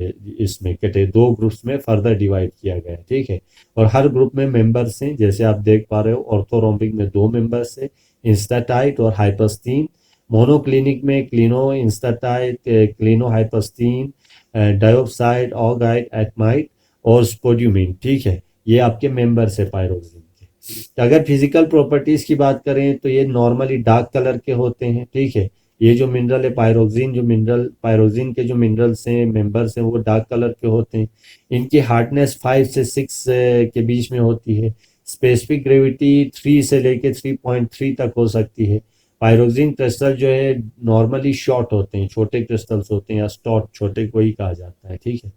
इसमें दो ग्रुप्स में फर्दर डिवाइड किया गया है, ठीक है। और हर ग्रुप में मेंबर्स हैं, जैसे आप देख पा रहे हो ऑर्थोरोम्बिक में दो मेंबर्स है, इंस्टाटाइट और हाइपरस्टीन। मोनोक्लिनिक में क्लिनो इंस्टाटाइट, क्लिनो हाइपरस्टीन, डायोप्साइड, ऑगाइट, एक्माइट और स्पोड्यूमिन, ठीक है। ये आपके मेंबर्स है पायरोक्सिन के। अगर फिजिकल प्रॉपर्टीज की बात करें तो ये नॉर्मली डार्क कलर के होते हैं, ठीक है। ये जो मिनरल है पायरोक्सिन, जो मिनरल पायरोक्सिन के जो मिनरल्स हैं, मेंबर्स हैं, वो डार्क कलर के होते हैं। इनकी हार्डनेस 5 से 6 के बीच में होती है। स्पेसिफिक ग्रेविटी 3 से लेके 3.3 तक हो सकती है। पायरोक्सिन क्रिस्टल जो है नॉर्मली शॉर्ट होते हैं, छोटे क्रिस्टल्स होते हैं, या स्टॉट छोटे को ही कहा जाता है, ठीक है।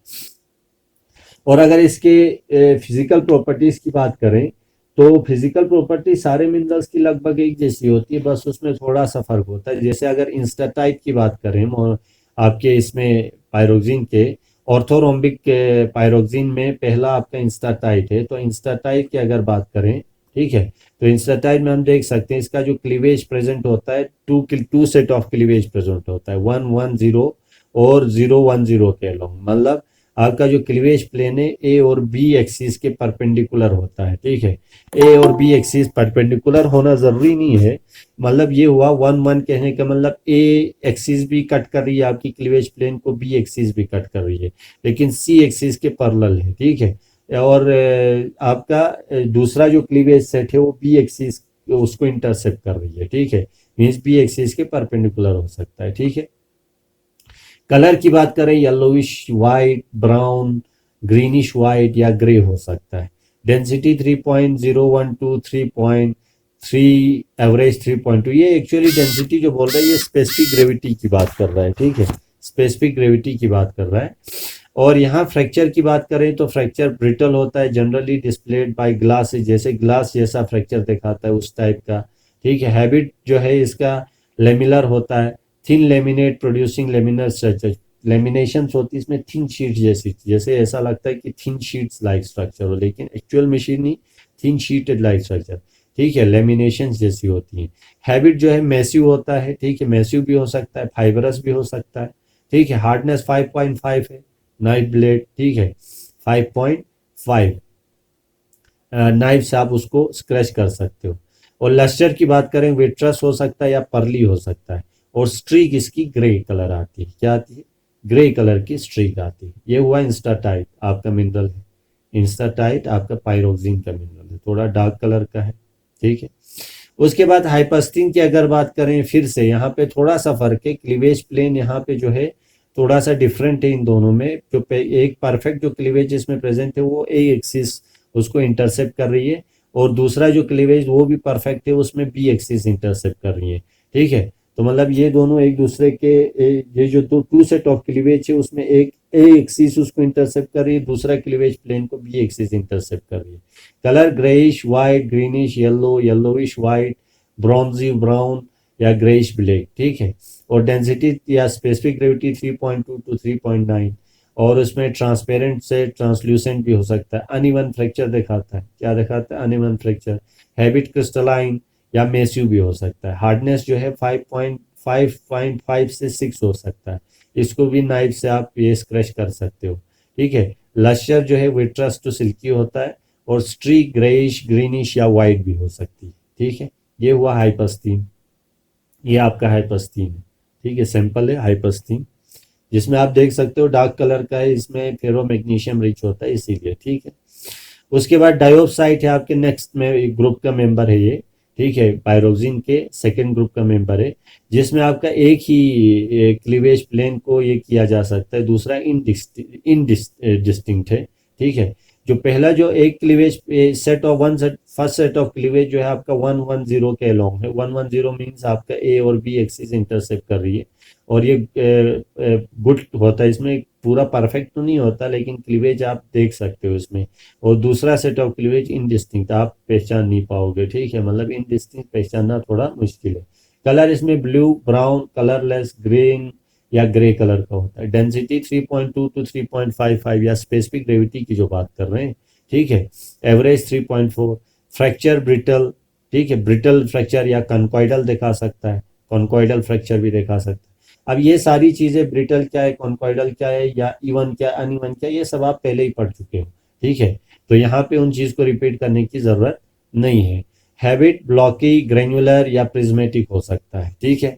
और अगर इसके फिजिकल प्रॉपर्टीज की बात करें तो फिजिकल प्रॉपर्टी सारे मिनरल्स की लगभग एक जैसी होती है, बस उसमें थोड़ा सा फर्क होता है। जैसे अगर इंस्टाटाइट की बात करें आपके इसमें पायरोक्सिन के ऑर्थोरोम्बिक के पायरोक्सिन में पहला आपका इंस्टाटाइट है, तो इंस्टाटाइट की अगर बात करें, ठीक है, तो इंस्टाटाइट में हम देख सकते हैं इसका जो क्लीवेज प्रेजेंट होता है, two set of cleavage present होता है, 110 और 010 के अलोंग। मतलब आपका जो क्लीवेज प्लेन है ए और बी एक्सिस के परपेंडिकुलर होता है, ठीक है। ए और बी एक्सिस परपेंडिकुलर होना जरूरी नहीं है, मतलब ये हुआ 1 1 कहने का मतलब ए एक्सिस भी कट कर रही है आपकी क्लीवेज प्लेन को, बी एक्सिस भी कट कर रही है, लेकिन सी एक्सिस के पैरेलल है, ठीक है। और आपका दूसरा जो क्लीवेज सेट है वो बी एक्सिस उसको इंटरसेप्ट कर रही है, ठीक है। मीन्स बी एक्सिस के परपेंडिकुलर हो सकता है, ठीक है। कलर की बात करें yellowish white, brown, greenish white या ग्रे हो सकता है। Density 3.01 to 3.3, average 3.2। ये एक्चुअली डेंसिटी जो बोल रहा है ये स्पेसिफिक ग्रेविटी की बात कर रहा है, ठीक है, स्पेसिफिक ग्रेविटी की बात कर रहा है। और यहाँ फ्रैक्चर की बात करें तो फ्रैक्चर ब्रिटल होता है, जनरली डिस्प्लेड बाय ग्लास, जैसे ग्लास जैसा फ्रैक्चर दिखाता है उस टाइप का, ठीक है। हैबिट जो है इसका लेमिलर होता है, thin laminate producing laminar structure. Lamination होती है इसमें थिन शीट जैसी, जैसे ऐसा लगता है कि थिन शीट्स लाइक स्ट्रक्चर हो, लेकिन एक्चुअल मशीन नहीं, थिन शीटेड लाइक स्ट्रक्चर, ठीक है, लेमिनेशन जैसी होती है। हैबिट जो है मैसिव होता है, ठीक है, मैसिव भी हो सकता है, फाइबरस भी हो सकता है, ठीक है। हार्डनेस 5.5 है, नाइफ ब्लेड, ठीक है, 5.5 नाइफ से आप उसको स्क्रैच कर सकते हो। और लस्टर की बात करें विट्रस हो सकता है या पर्ली हो सकता है। और स्ट्रीक इसकी ग्रे कलर आती है, क्या आती है, ग्रे कलर की स्ट्रीक आती है। ये हुआ इंस्टाटाइट आपका मिनरल है, इंस्टाटाइट आपका पायरोक्सिन का मिनरल है, थोड़ा डार्क कलर का है, ठीक है। उसके बाद हाइपरस्टीन की अगर बात करें, फिर से यहाँ पे थोड़ा सा फर्क है, क्लीवेज प्लेन यहाँ पे जो है थोड़ा सा डिफरेंट है इन दोनों में। जो एक परफेक्ट जो क्लीवेज इसमें प्रेजेंट है वो ए एक्सिस उसको इंटरसेप्ट कर रही है, और दूसरा जो क्लीवेज वो भी परफेक्ट है, उसमें बी एक्सिस इंटरसेप्ट कर रही है, ठीक है। तो मतलब ये दोनों एक दूसरे के ये जो टू सेट ऑफ क्लीवेज है उसमें एक ए एक्सिस उसको इंटरसेप्ट कर रही है, दूसरा क्लीवेज प्लेन को बी एक्सिस इंटरसेप्ट कर रही है। Colour greyish white, greenish yellow, yellowish white, bronzy brown या ग्रेइश ब्लैक, ठीक है। और डेंसिटी या स्पेसिफिक ग्रेविटी 3.2 टू 3.9, और उसमें ट्रांसपेरेंट से ट्रांसल्यूसेंट भी हो सकता है। अनइवन फ्रैक्चर दिखाता है, क्या दिखाता है? Uneven fracture. हैबिट क्रिस्टलाइन या मेसिव भी हो सकता है। हार्डनेस जो है 5.5 से 6 हो सकता है। इसको भी नाइफ से आप ये स्क्रैच कर सकते हो, ठीक है। लश्यर जो है विट्रस टू सिल्की होता है, और स्ट्रीक ग्रेइश, ग्रीनिश या वाइट भी हो सकती है, ठीक है। ये हुआ हाइपस्थीन, ये आपका हाइपस्थीन है, ठीक है। सिंपल है हाइपस्थीन, जिसमें आप देख सकते हो डार्क कलर का है, इसमें फेरो मैग्नीशियम रिच होता है इसीलिए, ठीक है। उसके बाद डायोप्साइट है आपके नेक्स्ट में ग्रुप का मेंबर है ये, ठीक है। पायरोक्सिन के सेकंड ग्रुप का मेंबर है, जिसमें आपका एक ही क्लीवेज प्लेन को ये किया जा सकता है, दूसरा इनडिस्टिंक्ट है, ठीक है। जो पहला जो एक cleavage set of one set first set of cleavage जो है आपका 110 के अलोंग है। 110 मीन्स आपका ए और बी एक्सिस इंटरसेप्ट कर रही है, और ये गुड होता है, इसमें पूरा परफेक्ट तो नहीं होता लेकिन क्लीवेज आप देख सकते हो इसमें। और दूसरा सेट ऑफ क्लीवेज इनडिस्टिंक्ट, आप पहचान नहीं पाओगे, ठीक है। मतलब इनडिस्टिंक्ट पहचानना थोड़ा मुश्किल है। कलर इसमें ब्लू, ब्राउन, कलरलेस, ग्रीन या ग्रे कलर का होता है। डेंसिटी 3.2 टू 3.55 या स्पेसिफिक ग्रेविटी की जो बात कर रहे हैं, ठीक है। एवरेज 3.4। फ्रैक्चर ब्रिटल, ठीक है। ब्रिटल फ्रैक्चर या कॉन्कॉइडल दिखा सकता है, कॉन्कॉइडल फ्रैक्चर भी दिखा सकता है। अब ये सारी चीजें ब्रिटल क्या है, कॉन्कॉइडल क्या है, या इवन क्या, अनइवन क्या, ये सब आप पहले ही पढ़ चुके हो, ठीक है। तो यहाँ पे उन चीज को रिपीट करने की जरूरत नहीं है। हैबिट ब्लॉकी, ग्रेन्युलर या प्रिज्मेटिक हो सकता है, ठीक है।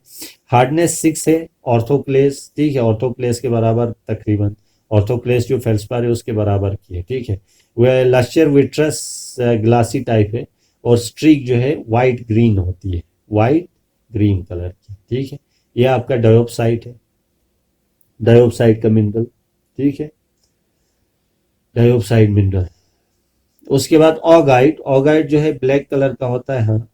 हार्डनेस 6 है। ऑर्थोक्लेस, ठीक है, ऑर्थोक्लेस के बराबर तकरीबन, ऑर्थोक्लेस जो फेल्सपार है उसके बराबर की है, ठीक है। वह लश्यर विट्रस ग्लासी टाइप है, और स्ट्रीक जो है वाइट ग्रीन होती है, वाइट ग्रीन कलर की, ठीक है। यह आपका डायोप्साइट है, डायोप्साइट का मिनरल, ठीक है, डायोप्साइट मिनरल। उसके बाद ऑगाइट, ऑगाइट जो है ब्लैक कलर का होता है, हाँ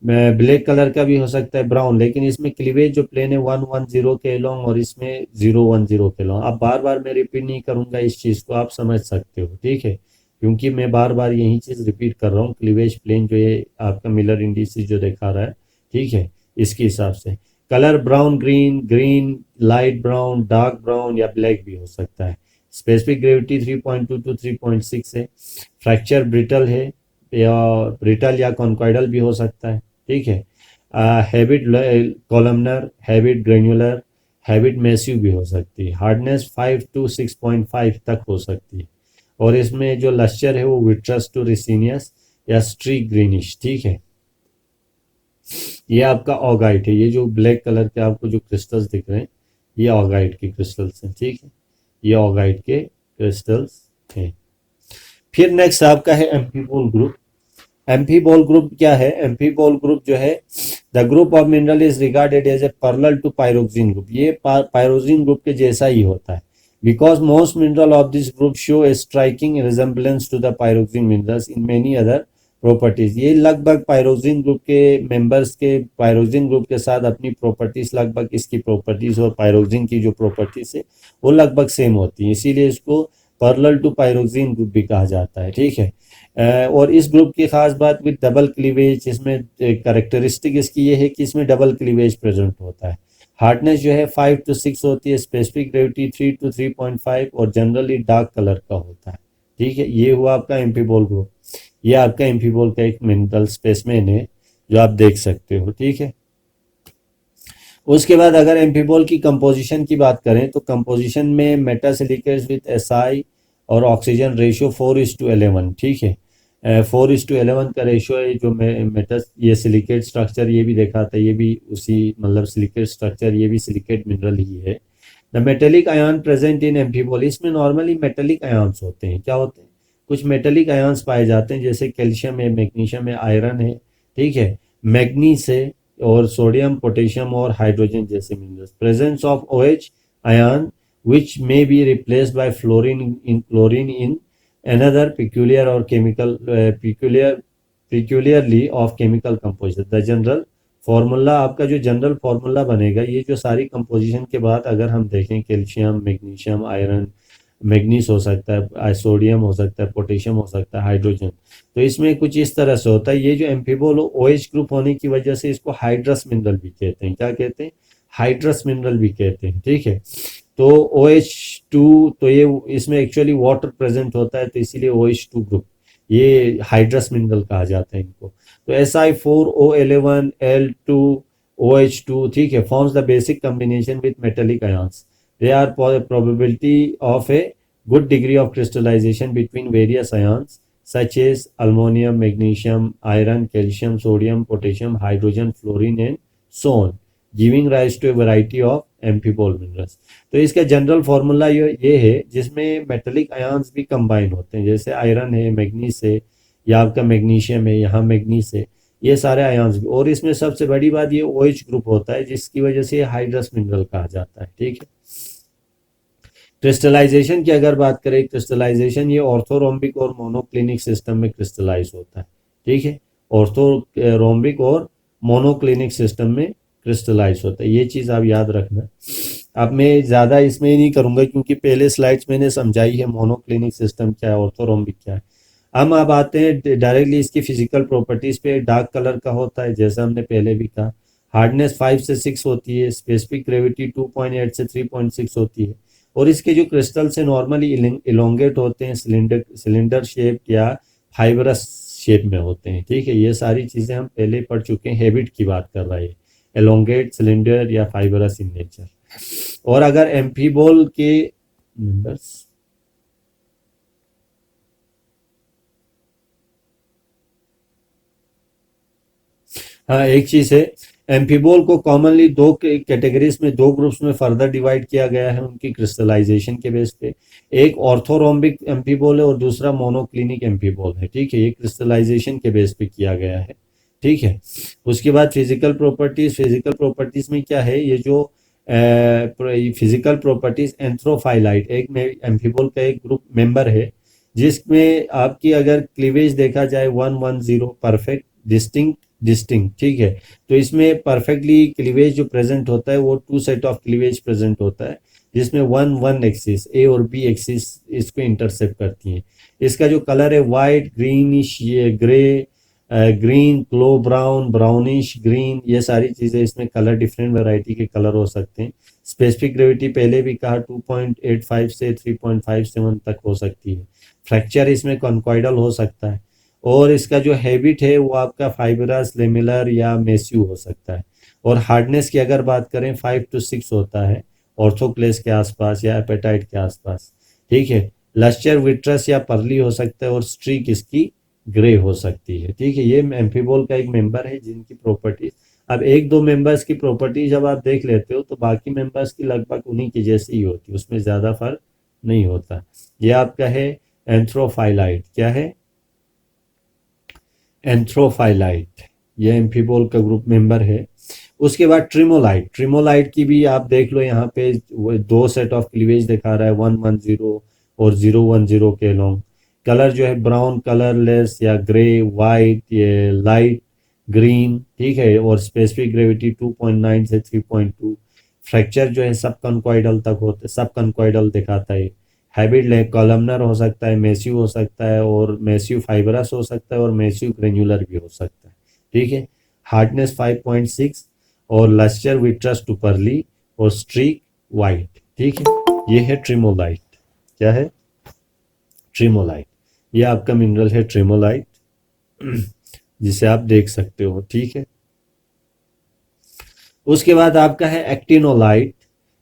ब्लैक कलर का भी हो सकता है, ब्राउन, लेकिन इसमें क्लीवेज जो प्लेन है 110 के लॉन्ग और इसमें 010 के लॉन्ग। अब बार बार मैं रिपीट नहीं करूंगा इस चीज को, आप समझ सकते हो, ठीक है, क्योंकि मैं बार बार यही चीज रिपीट कर रहा हूँ। क्लीवेज प्लेन जो है आपका मिलर इंडिसेस जो दिखा रहा है, ठीक है, इसके हिसाब से। Colour brown, green, green, light brown, dark brown या ब्लैक भी हो सकता है। स्पेसिफिक ग्रेविटी 3.2 टू 3.6 है। फ्रैक्चर ब्रिटल है, या ब्रिटल या कॉन्कॉइडल भी हो सकता है, ठीक है। Habit columnar, habit granular, habit massive भी हो सकती है। हार्डनेस 5 टू 6.5 तक हो सकती है, और इसमें जो लश्चर है वो विट्रस टू रिसीनियस या स्ट्रीक ग्रीनिश, ठीक है। ये आपका ऑगाइट है, ये जो ब्लैक कलर के आपको जो क्रिस्टल्स दिख रहे हैं ये ऑगाइट के क्रिस्टल्स हैं, ठीक है, ये ऑगाइट के क्रिस्टल्स हैं। फिर नेक्स्ट आपका है एम्फीबोल ग्रुप। एम्फीबोल ग्रुप क्या है? एम्फीबोल ग्रुप जो है the group of mineral is regarded as a parallel to pyroxene group. ये पायरोक्सिन ग्रुप के जैसा ही होता है, because most mineral of this group show a striking resemblance to the pyroxene minerals in many other properties. ये लगभग pyroxene group के members के पायरोक्सिन ग्रुप के साथ अपनी प्रॉपर्टीज, लगभग इसकी प्रॉपर्टीज और पायरोक्सिन की जो प्रॉपर्टीज है वो लगभग सेम होती है, इसीलिए इसको पैरेलल टू पायरोक्सिन ग्रुप भी कहा जाता है, ठीक है। और इस ग्रुप की खास बात विद डबल क्लीवेज, इसमें कैरेक्टरिस्टिक इसकी ये है कि इसमें डबल क्लीवेज प्रेजेंट होता है। हार्डनेस जो है 5 टू 6 होती है, स्पेसिफिक ग्रेविटी 3 टू 3.5 और जनरली डार्क कलर का होता है, ठीक है। ये हुआ आपका एम्फीबोल ग्रुप, ये आपका एम्फीबोल का एक मिनरल स्पेसमेन है जो आप देख सकते हो, ठीक है। उसके बाद अगर एम्फीबोल की कंपोजिशन की बात करें तो कंपोजिशन में मेटासिलिकेट्स विद एसआई और ऑक्सीजन रेशियो 4:11, ठीक है। 4:11 का रेशियो है जो मेटस, ये सिलिकेट स्ट्रक्चर ये भी देखा था, ये भी उसी मतलब सिलिकेट स्ट्रक्चर, ये भी सिलिकेट मिनरल ही है। The metallic ion present in amphibole, इसमें नॉर्मली मेटेलिक आयन्स होते हैं, क्या होते हैं? कुछ मेटेलिक आयन्स पाए जाते हैं, जैसे कैल्शियम है, मैग्नीशियम है, आयरन है, ठीक है, मैग्नीज है, और सोडियम, पोटेशियम और हाइड्रोजन जैसे minerals. Presence of OH ion which may be replaced by chlorine in another peculiar or chemical peculiar peculiarly of chemical composition. The general formula आपका जो जनरल फार्मूला बनेगा, ये जो सारी कंपोजिशन के बाद अगर हम देखें, कैल्शियम, मैग्नीशियम, आयरन, मैग्नीस हो सकता है, सोडियम हो सकता है, पोटेशियम हो सकता है, हाइड्रोजन, तो इसमें कुछ इस तरह से होता है। ये जो एम्फीबोल OH ग्रुप होने की वजह से इसको हाइड्रस मिनरल भी कहते हैं। क्या कहते हैं? हाइड्रस मिनरल भी कहते हैं। ठीक है, तो OH2, तो ये इसमें एक्चुअली वाटर प्रेजेंट होता है, तो इसीलिए OH2 ग्रुप, ये हाइड्रस मिनरल कहा जाता है इनको। तो Si4O11 L2OH2, ठीक है, forms the basic combination with metallic ions. They are probability of a good degree of crystallization between various ions such as aluminum, magnesium, iron, calcium, sodium, potassium, hydrogen, fluorine and so on, giving rise to a variety of amphibole minerals। तो इसका general formula ये है जिसमें metallic ions भी combine होते हैं, जैसे iron है, मैग्नीस है, या आपका मैग्नीशियम है, यहाँ मैग्नीस है, ये सारे आयंस भी। और इसमें सबसे बड़ी बात ये OH ग्रुप होता है, जिसकी वजह से हाइड्रस मिनरल कहा जाता है। ठीक है, क्रिस्टलाइजेशन की अगर बात करें, क्रिस्टलाइजेशन ये ऑर्थोरोम्बिक और मोनोक्लिनिक सिस्टम में क्रिस्टलाइज होता है। ठीक है, ऑर्थोरोम्बिक और मोनोक्लिनिक सिस्टम में क्रिस्टलाइज होता है, ये चीज़ आप याद रखना। अब मैं ज़्यादा इसमें नहीं करूँगा क्योंकि पहले स्लाइड्स मैंने समझाई है मोनोक्लिनिक सिस्टम क्या है, ऑर्थोरोम्बिक क्या है। हम अब आते हैं डायरेक्टली इसकी फिजिकल प्रॉपर्टीज़ पे। डार्क कलर का होता है, जैसा हमने पहले भी कहा। हार्डनेस 5 से 6 होती है, स्पेसिफिक ग्रेविटी 2.8 से 3.6 होती है, और इसके जो क्रिस्टल से नॉर्मली इलोंगेट होते हैं, सिलेंडर शेप या फाइबरस शेप में होते हैं। ठीक है, ये सारी चीज़ें हम पहले पढ़ चुके हैं, हैबिट की बात कर रहा है, एलोंगेट, सिलेंडर या फाइबरस इन नेचर। और अगर एम्फीबोल के मेंबर्स, हाँ एक चीज़ है, एम्फीबोल को कॉमनली दो कैटेगरीज में, दो ग्रुप्स में फर्दर डिवाइड किया गया है उनकी क्रिस्टलाइजेशन के बेस पे। एक ऑर्थोरोम्बिक एम्फीबोल है और दूसरा मोनोक्लिनिक एम्फीबोल है। ठीक है, ये क्रिस्टलाइजेशन के बेस पे किया गया है। ठीक है, उसके बाद फिजिकल प्रॉपर्टीज। फिजिकल प्रॉपर्टीज में क्या है, ये जो फिजिकल प्रॉपर्टीज, एंथ्रोफाइलाइट एक एम्फीबोल का एक ग्रुप मेंबर है, जिसमें आपकी अगर क्लीवेज देखा जाए 110 परफेक्ट, डिस्टिंक्ट। ठीक है, तो इसमें परफेक्टली क्लीवेज जो प्रेजेंट होता है वो 2 सेट ऑफ क्लीवेज प्रेजेंट होता है, जिसमें 1 एक्सिस ए और बी एक्सिस इसको इंटरसेप्ट करती हैं। इसका जो कलर है वाइट, ग्रीनिश, ये ग्रे, ग्रीन, क्लो ब्राउन, ब्राउनिश ग्रीन, ये सारी चीज़ें इसमें कलर, डिफरेंट वैरायटी के कलर हो सकते हैं। स्पेसिफिक ग्रेविटी पहले भी कहा 2.85 से 3.57 तक हो सकती है। फ्रैक्चर इसमें कॉन्कॉइडल हो सकता है, और इसका जो हैबिट है वो आपका फाइबरस, लेमिलर या मेस्यू हो सकता है। और हार्डनेस की अगर बात करें 5 to 6 होता है, ऑर्थोक्लेस के आसपास या एपेटाइट के आसपास। ठीक है, लस्टर विट्रस या परली हो सकता है, और स्ट्रीक इसकी ग्रे हो सकती है। ठीक है, ये एम्फीबोल का एक मेंबर है जिनकी प्रॉपर्टीज। अब एक दो मेंबर्स की प्रॉपर्टी जब आप देख लेते हो तो बाकी मेंबर्स की लगभग उन्हीं की जैसी ही होती है, उसमें ज़्यादा फर्क नहीं होता। ये आपका है एंथ्रोफाइलाइट। क्या है? एंथ्रोफाइलाइट, ये एम्फीबोल का ग्रुप मेंबर है। उसके बाद ट्रिमोलाइट। ट्रिमोलाइट की भी आप देख लो, यहाँ पे 2 सेट ऑफ क्लीवेज दिखा रहा है, 110 और 010 के लॉन्ग। कलर जो है ब्राउन कलरलेस या ग्रे, वाइट, ये लाइट ग्रीन। ठीक है, और स्पेसिफिक ग्रेविटी 2.9 से 3.2। फ्रैक्चर जो है सब कॉन्कॉइडल तक होता है, सब कॉन्कॉइडल दिखाता है। हैबिट कॉलमनर हो सकता है, मेस्यू हो सकता है, और मेस्यू फाइबरस हो सकता है, और मेस्यू ग्रेन्युलर भी हो सकता है। ठीक है, हार्डनेस 5.6 और लस्टर विट्रस टू परली और स्ट्रीक वाइट। ठीक है, ये है ट्रिमोलाइट। क्या है? ट्रिमोलाइट। ये आपका मिनरल है ट्रिमोलाइट, जिसे आप देख सकते हो। ठीक है, उसके बाद आपका है एक्टिनोलाइट।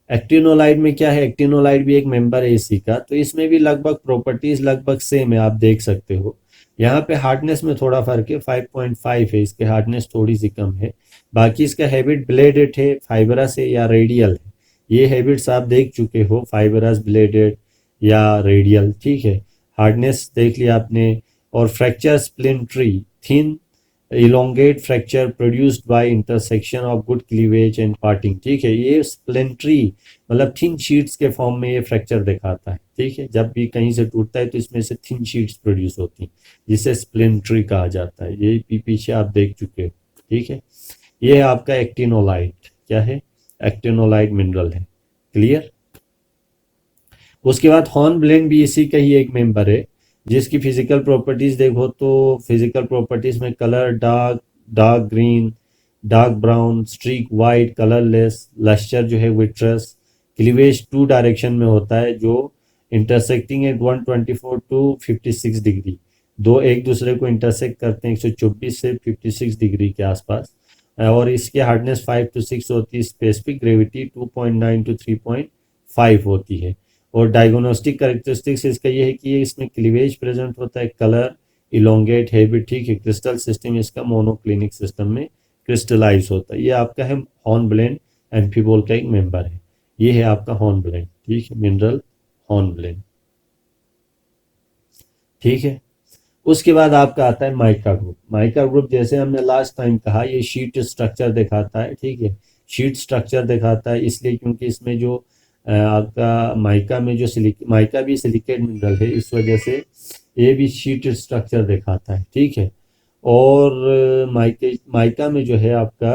एक्टिनोलाइट में क्या है, एक्टिनोलाइट भी एक मेंबर है इसी का, तो इसमें भी लगभग प्रॉपर्टीज लगभग सेम है, आप देख सकते हो। यहाँ पे हार्डनेस में थोड़ा फर्क है, 5.5 है इसके, हार्डनेस थोड़ी सी कम है। बाकी इसका हैबिट ब्लेडेड है, फाइबरस है या रेडियल है। ये हैबिट्स आप देख चुके हो, फाइबरस, ब्लेडेड या रेडियल। ठीक है, हार्डनेस देख लिया आपने। और fracture splintery, thin elongate fracture produced by intersection of good cleavage and parting, ठीक है। ये स्प्लिंट्री मतलब थिन शीट्स के फॉर्म में ये फ्रैक्चर दिखाता है, ठीक है। जब भी कहीं से टूटता है तो इसमें से थिन शीट्स प्रोड्यूस होती हैं, जिसे स्प्लिंट्री कहा जाता है। ये पीछे आप देख चुके हो, ठीक है। ये है आपका एक्टिनोलाइट, क्या है, एक्टिनोलाइट मिनरल है, क्लियर। उसके बाद हॉर्नब्लेंड भी इसी का ही एक मेंबर है, जिसकी फिजिकल प्रॉपर्टीज देखो तो फिजिकल प्रॉपर्टीज में colour dark, dark green, dark brown, streak white, colourless, lustre जो है विट्रस, क्लीवेज 2 डायरेक्शन में होता है, जो इंटरसेक्टिंग एट 124 टू 56 डिग्री, दो एक दूसरे को इंटरसेक्ट करते हैं 124 से 56 डिग्री के आसपास। और इसकी हार्डनेस 5 to 6 होती है, स्पेसिफिक ग्रेविटी 2.9 to 3.5 होती है। और डायग्नोस्टिक कैरेक्टरिस्टिक्स इसका ये है कि ये इसमें क्लीवेज प्रेजेंट होता है, कलर इलोंगेट है भी, ठीक है। क्रिस्टल सिस्टम इसका मोनोक्लिनिक सिस्टम में क्रिस्टलाइज होता है। ये आपका है हॉर्नब्लेंड एम्फीबोल का एक मेंबर है। ये है आपका हॉर्नब्लेंड, ठीक है, मिनरल हॉर्नब्लेंड, ठीक है। उसके बाद आपका आता है माइका ग्रुप। माइका ग्रुप जैसे हमने लास्ट टाइम कहा, ये शीट स्ट्रक्चर दिखाता है, ठीक है। शीट स्ट्रक्चर दिखाता है इसलिए क्योंकि इसमें जो आपका माइका में जो माइका भी सिलिकेट मिनरल है, इस वजह से ये भी शीट स्ट्रक्चर दिखाता है, ठीक है। और माइका में जो है आपका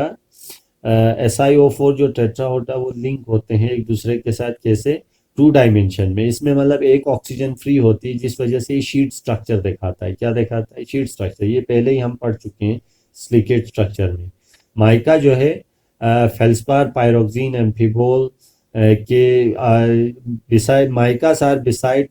SiO4 जो टेट्रा होता है वो लिंक होते हैं एक दूसरे के साथ, कैसे, 2 डायमेंशन में। इसमें मतलब एक ऑक्सीजन फ्री होती है, जिस वजह से ये शीट स्ट्रक्चर दिखाता है। क्या दिखाता है, शीट स्ट्रक्चर। ये पहले ही हम पढ़ चुके हैं सिलिकेट स्ट्रक्चर में। माइका जो है फेल्सपार पायरोक्सिन एम्फीबोल के beside micas are beside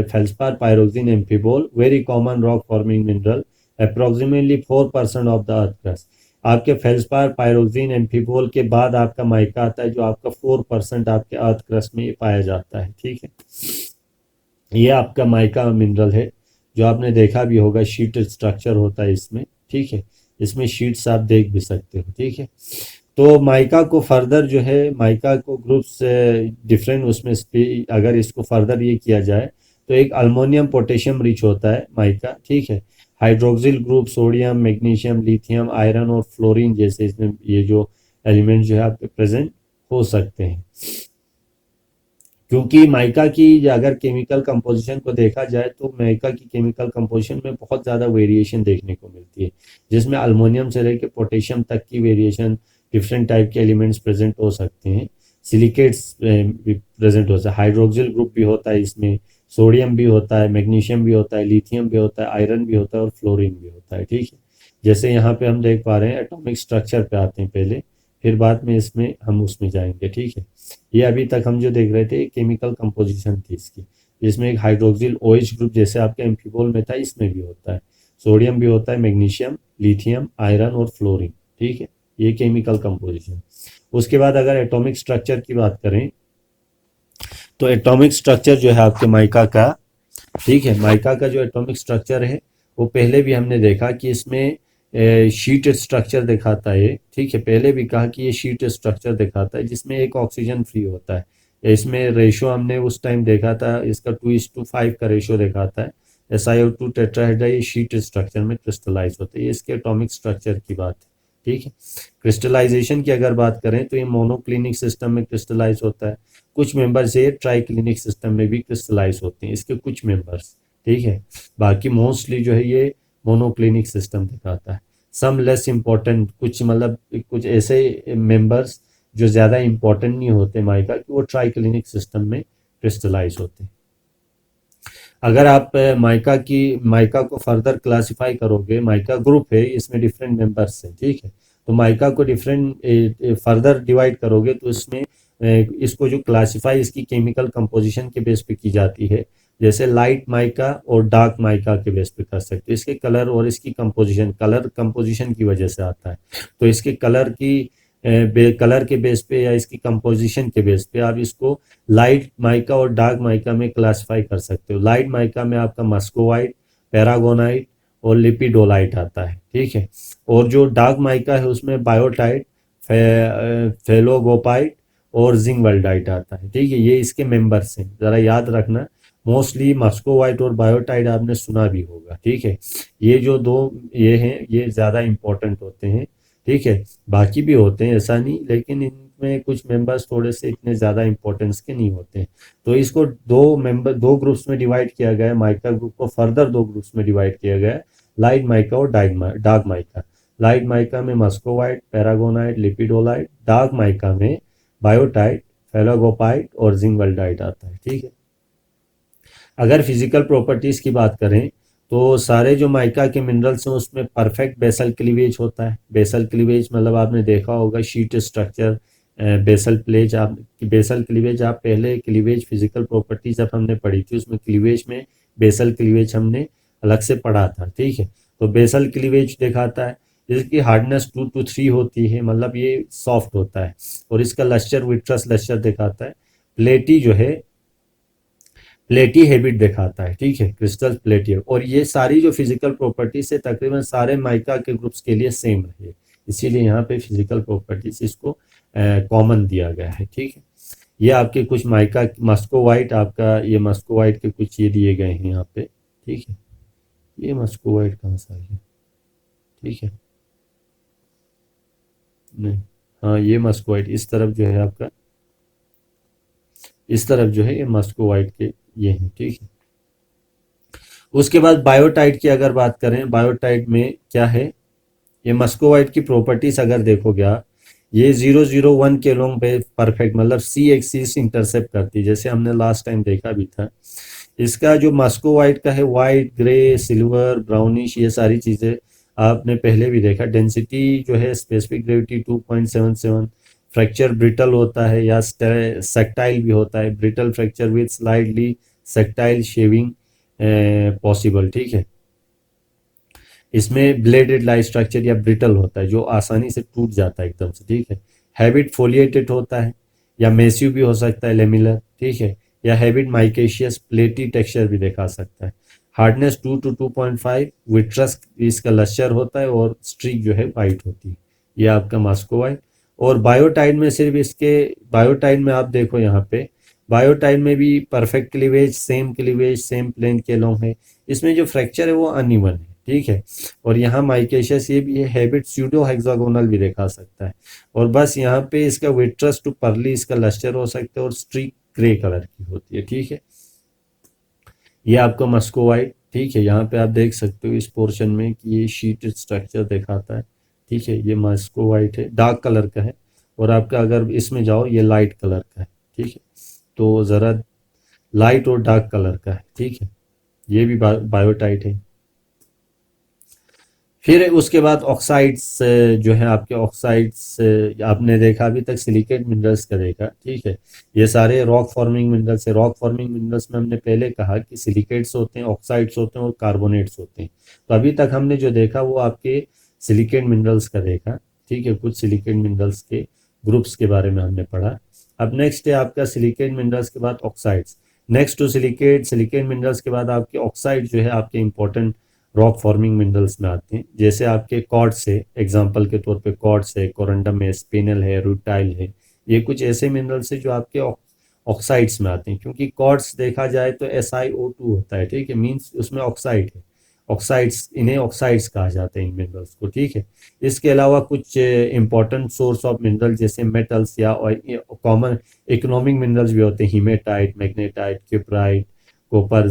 feldspar pyroxene amphibole, very common rock forming mineral, approximately 4% of the earth crust। आपके फेल्सपार पायरोक्सिन एम्फीबोल के बाद आपका माइका आता है, जो आपका 4% आपके अर्थ क्रस्ट में पाया जाता है, ठीक है। ये आपका माइका मिनरल है, जो आपने देखा भी होगा, शीट स्ट्रक्चर होता है इसमें, ठीक है। इसमें शीट्स आप देख भी सकते हो, ठीक है। तो माइका को फर्दर जो है, माइका को ग्रुप्स डिफरेंट उसमें अगर इसको फर्दर ये किया जाए तो एक अल्मोनियम पोटेशियम रिच होता है माइका, ठीक है। Hydroxyl group sodium, magnesium, lithium, iron और फ्लोरीन जैसे इसमें ये जो एलिमेंट जो है आपके प्रेजेंट हो सकते हैं। क्योंकि माइका की अगर केमिकल कंपोजिशन को देखा जाए तो माइका की केमिकल कंपोजिशन में बहुत ज़्यादा वेरिएशन देखने को मिलती है, जिसमें अल्मोनियम से लेकर पोटेशियम तक की वेरिएशन, डिफरेंट टाइप के एलिमेंट्स प्रेजेंट हो सकते हैं। सिलिकेट्स प्रेजेंट होता है, हाइड्रोक्सिल ग्रुप भी होता है इसमें, सोडियम भी होता है, मैग्नीशियम भी होता है, लिथियम भी होता है, आयरन भी होता है और फ्लोरीन भी होता है, ठीक है। जैसे यहाँ पे हम देख पा रहे हैं, एटॉमिक स्ट्रक्चर पे आते हैं पहले, फिर बाद में इसमें हम उसमें जाएंगे, ठीक है। ये अभी तक हम जो देख रहे थे केमिकल कंपोजिशन थी इसकी, जिसमें एक हाइड्रोक्सिल OH ग्रुप जैसे आपके एम्फीबोल में था, इसमें भी होता है, सोडियम भी होता है, मैग्नीशियम, लिथियम, आयरन और फ्लोरीन, ठीक है। ये केमिकल कंपोजिशन। उसके बाद अगर एटॉमिक स्ट्रक्चर की बात करें तो एटॉमिक स्ट्रक्चर जो है आपके माइका का, ठीक है, माइका का जो एटॉमिक स्ट्रक्चर है वो पहले भी हमने देखा कि इसमें शीट स्ट्रक्चर दिखाता है, ठीक है। पहले भी कहा कि ये शीट स्ट्रक्चर दिखाता है जिसमें एक ऑक्सीजन फ्री होता है। इसमें रेशो हमने उस टाइम देखा था, इसका 2:5 का रेशो दिखाता है। SiO2 टेट्राहेड्रा ये शीट स्ट्रक्चर में क्रिस्टलाइज होते हैं। ये इसके एटॉमिक स्ट्रक्चर की बात है, ठीक है। क्रिस्टलाइजेशन की अगर बात करें तो ये मोनोक्लिनिक सिस्टम में क्रिस्टलाइज होता है। कुछ मेंबर्स ये ट्राइक्लिनिक सिस्टम में भी क्रिस्टलाइज होते हैं, इसके कुछ मेंबर्स, ठीक है। बाकी मोस्टली जो है ये मोनोक्लिनिक सिस्टम दिखाता है। सम लेस इम्पोर्टेंट, कुछ मतलब कुछ ऐसे मेंबर्स जो ज़्यादा इम्पोर्टेंट नहीं होते माइका कि वो ट्राइक्लिनिक सिस्टम में क्रिस्टलाइज होते हैं। अगर आप माइका को फर्दर क्लासिफाई करोगे, माइका ग्रुप है, इसमें डिफरेंट मेंबर्स हैं, ठीक है। तो माइका को डिफरेंट फर्दर डिवाइड करोगे तो इसमें इसको जो क्लासिफाई इसकी केमिकल कंपोजिशन के बेस पे की जाती है, जैसे लाइट माइका और डार्क माइका के बेस पे कर सकते हो। इसके कलर और इसकी कंपोजिशन, कलर कंपोजिशन की वजह से आता है। तो इसके कलर के बेस पे या इसकी कंपोजिशन के बेस पे आप इसको लाइट माइका और डार्क माइका में क्लासिफाई कर सकते हो। लाइट माइका में आपका मस्कोवाइट, पैरागोनाइट और लिपिडोलाइट आता है, ठीक है। और जो डार्क माइका है उसमें बायोटाइट, फेलोगोपाइट और जिंगवल्डाइट आता है, ठीक है। ये इसके मेंबर्स हैं, ज़रा याद रखना। मोस्टली मस्को वाइट और बायोटाइड आपने सुना भी होगा, ठीक है। ये जो दो ये हैं, ये ज़्यादा इंपॉर्टेंट होते हैं, ठीक है। बाकी भी होते हैं, ऐसा नहीं, लेकिन इनमें कुछ मेंबर्स थोड़े से इतने ज़्यादा इंपॉर्टेंस के नहीं होते हैं। तो इसको दो ग्रुप्स में डिवाइड किया गया है, माइका ग्रुप को फर्दर दो ग्रुप्स में डिवाइड किया गया है, लाइट माइका और डार्क माइका। लाइट माइका में मस्कोवाइट, पैरागोनाइट, लिपिडोलाइट। डार्क माइका में बायोटाइट, फेलोगोपाइट और जिंगवल्डाइट आता है, ठीक है। अगर फिजिकल प्रॉपर्टीज की बात करें तो सारे जो माइका के मिनरल्स हैं उसमें परफेक्ट बेसल क्लीवेज होता है। बेसल क्लीवेज मतलब आपने देखा होगा शीट स्ट्रक्चर, बेसल क्लीवेज आप पहले क्लीवेज फिजिकल प्रॉपर्टीज जब हमने पढ़ी थी उसमें क्लीवेज में बेसल क्लीवेज हमने अलग से पढ़ा था, ठीक है। तो बेसल क्लीवेज दिखाता है, जिसकी हार्डनेस 2 to 3 होती है, मतलब ये सॉफ्ट होता है। और इसका लस्टर विट्रस लस्टर दिखाता है। प्लेटी जो है प्लेटी हैबिट दिखाता है, ठीक है, क्रिस्टल प्लेटी। और ये सारी जो फिजिकल प्रॉपर्टीज है तकरीबन सारे माइका के ग्रुप्स के लिए सेम है, इसीलिए यहाँ पे फिजिकल प्रॉपर्टीज इसको कॉमन दिया गया है, ठीक है। ये आपके कुछ माइका मस्को वाइट, आपका ये मस्को वाइट के कुछ ये दिए गए हैं यहाँ पे, ठीक है। ये मस्को वाइट कहाँ से आ गया, ठीक है, नहीं, हाँ ये मस्को वाइट इस तरफ जो है आपका, इस तरफ जो है ये मस्को वाइट के ये हैं, ठीक है। उसके बाद बायोटाइट की अगर बात करें, बायोटाइट में क्या है, ये मस्कोवाइट की प्रॉपर्टीज अगर देखोगे आप, ये 001 के लोंग पे परफेक्ट, मतलब सी एक्सिस इंटरसेप्ट करती है, जैसे हमने लास्ट टाइम देखा भी था। इसका जो मस्कोवाइट का है वाइट, ग्रे, सिल्वर, ब्राउनिश, ये सारी चीज़ें आपने पहले भी देखा। डेंसिटी जो है स्पेसिफिक ग्रेविटी 2.77। फ्रैक्चर ब्रिटल होता है या सेक्टाइल भी होता है, brittle fracture with slightly sectile shaving possible, ठीक है। इसमें ब्लेडेड लाइट स्ट्रक्चर या ब्रिटल होता है जो आसानी से टूट जाता है एकदम से, ठीक है। हैबिट फोलिएटेड होता है या मेसिव भी हो सकता है, लेमिलर, ठीक है, या हैबिट माइकेशियस प्लेटी टेक्सचर भी दिखा सकता है। हार्डनेस 2 to 2.5, विट्रस इसका लश्चर होता है और स्ट्रीक जो है वाइट होती है। ये आपका मास्कोवाइट। और बायोटाइड में सिर्फ इसके, बायोटाइड में आप देखो यहाँ पे, बायोटाइड में भी परफेक्ट क्लीवेज सेम प्लेन के लॉन्ग है। इसमें जो फ्रैक्चर है वो अनइवन है, ठीक है। और यहाँ माइकेशियस ये भी है, हैबिट स्यूडो हेक्सागोनल भी दिखा सकता है। और बस यहाँ पे इसका विट्रस टू पर्ली इसका लस्टर हो सकता है और स्ट्रीक ग्रे कलर की होती है, ठीक है। ये आपका मस्कोवाइट, ठीक है। यहाँ पे आप देख सकते हो इस पोर्शन में कि ये शीट स्ट्रक्चर दिखाता है, ठीक है। ये मस्कोवाइट है, डार्क कलर का है। और आपका अगर इसमें जाओ ये लाइट कलर का है, ठीक है। तो ज़रा लाइट और डार्क कलर का है, ठीक है। ये भी बायोटाइट है। फिर उसके बाद ऑक्साइड्स जो है आपके ऑक्साइड्स, आपने देखा अभी तक सिलिकेट मिनरल्स का देखा, ठीक है। ये सारे रॉक फॉर्मिंग मिनरल्स है। रॉक फॉर्मिंग मिनरल्स में हमने पहले कहा कि सिलिकेट्स होते हैं, ऑक्साइड्स होते हैं और कार्बोनेट्स होते हैं। तो अभी तक हमने जो देखा वो आपके सिलिकेट मिनरल्स का देखा, ठीक है। कुछ सिलिकेट मिनरल्स के ग्रुप्स के बारे में हमने पढ़ा। अब नेक्स्ट है आपका सिलिकेट मिनरल्स के बाद oxides. Next to silicate minerals के बाद आपके ऑक्साइड जो है आपके इंपॉर्टेंट रॉक फॉर्मिंग मिनरल्स में आते हैं। जैसे आपके क्वार्ट्स है, एग्जांपल के तौर पे क्वार्ट्स है, कोरंडम है, स्पिनल है, रूटाइल है। ये कुछ ऐसे मिनरल्स है जो आपके ऑक्साइड्स में आते हैं, क्योंकि क्वार्ट्स देखा जाए तो SiO2 होता है, ठीक है, मीन्स उसमें ऑक्साइड है। ऑक्साइड्स, इन्हें ऑक्साइड्स कहा जाता है इन मिनरल्स को, ठीक है। इसके अलावा कुछ इंपॉर्टेंट सोर्स ऑफ मिनरल जैसे मेटल्स या कॉमन इकोनॉमिक मिनरल्स भी होते हैं, hematite, magnetite, cuprite, copper,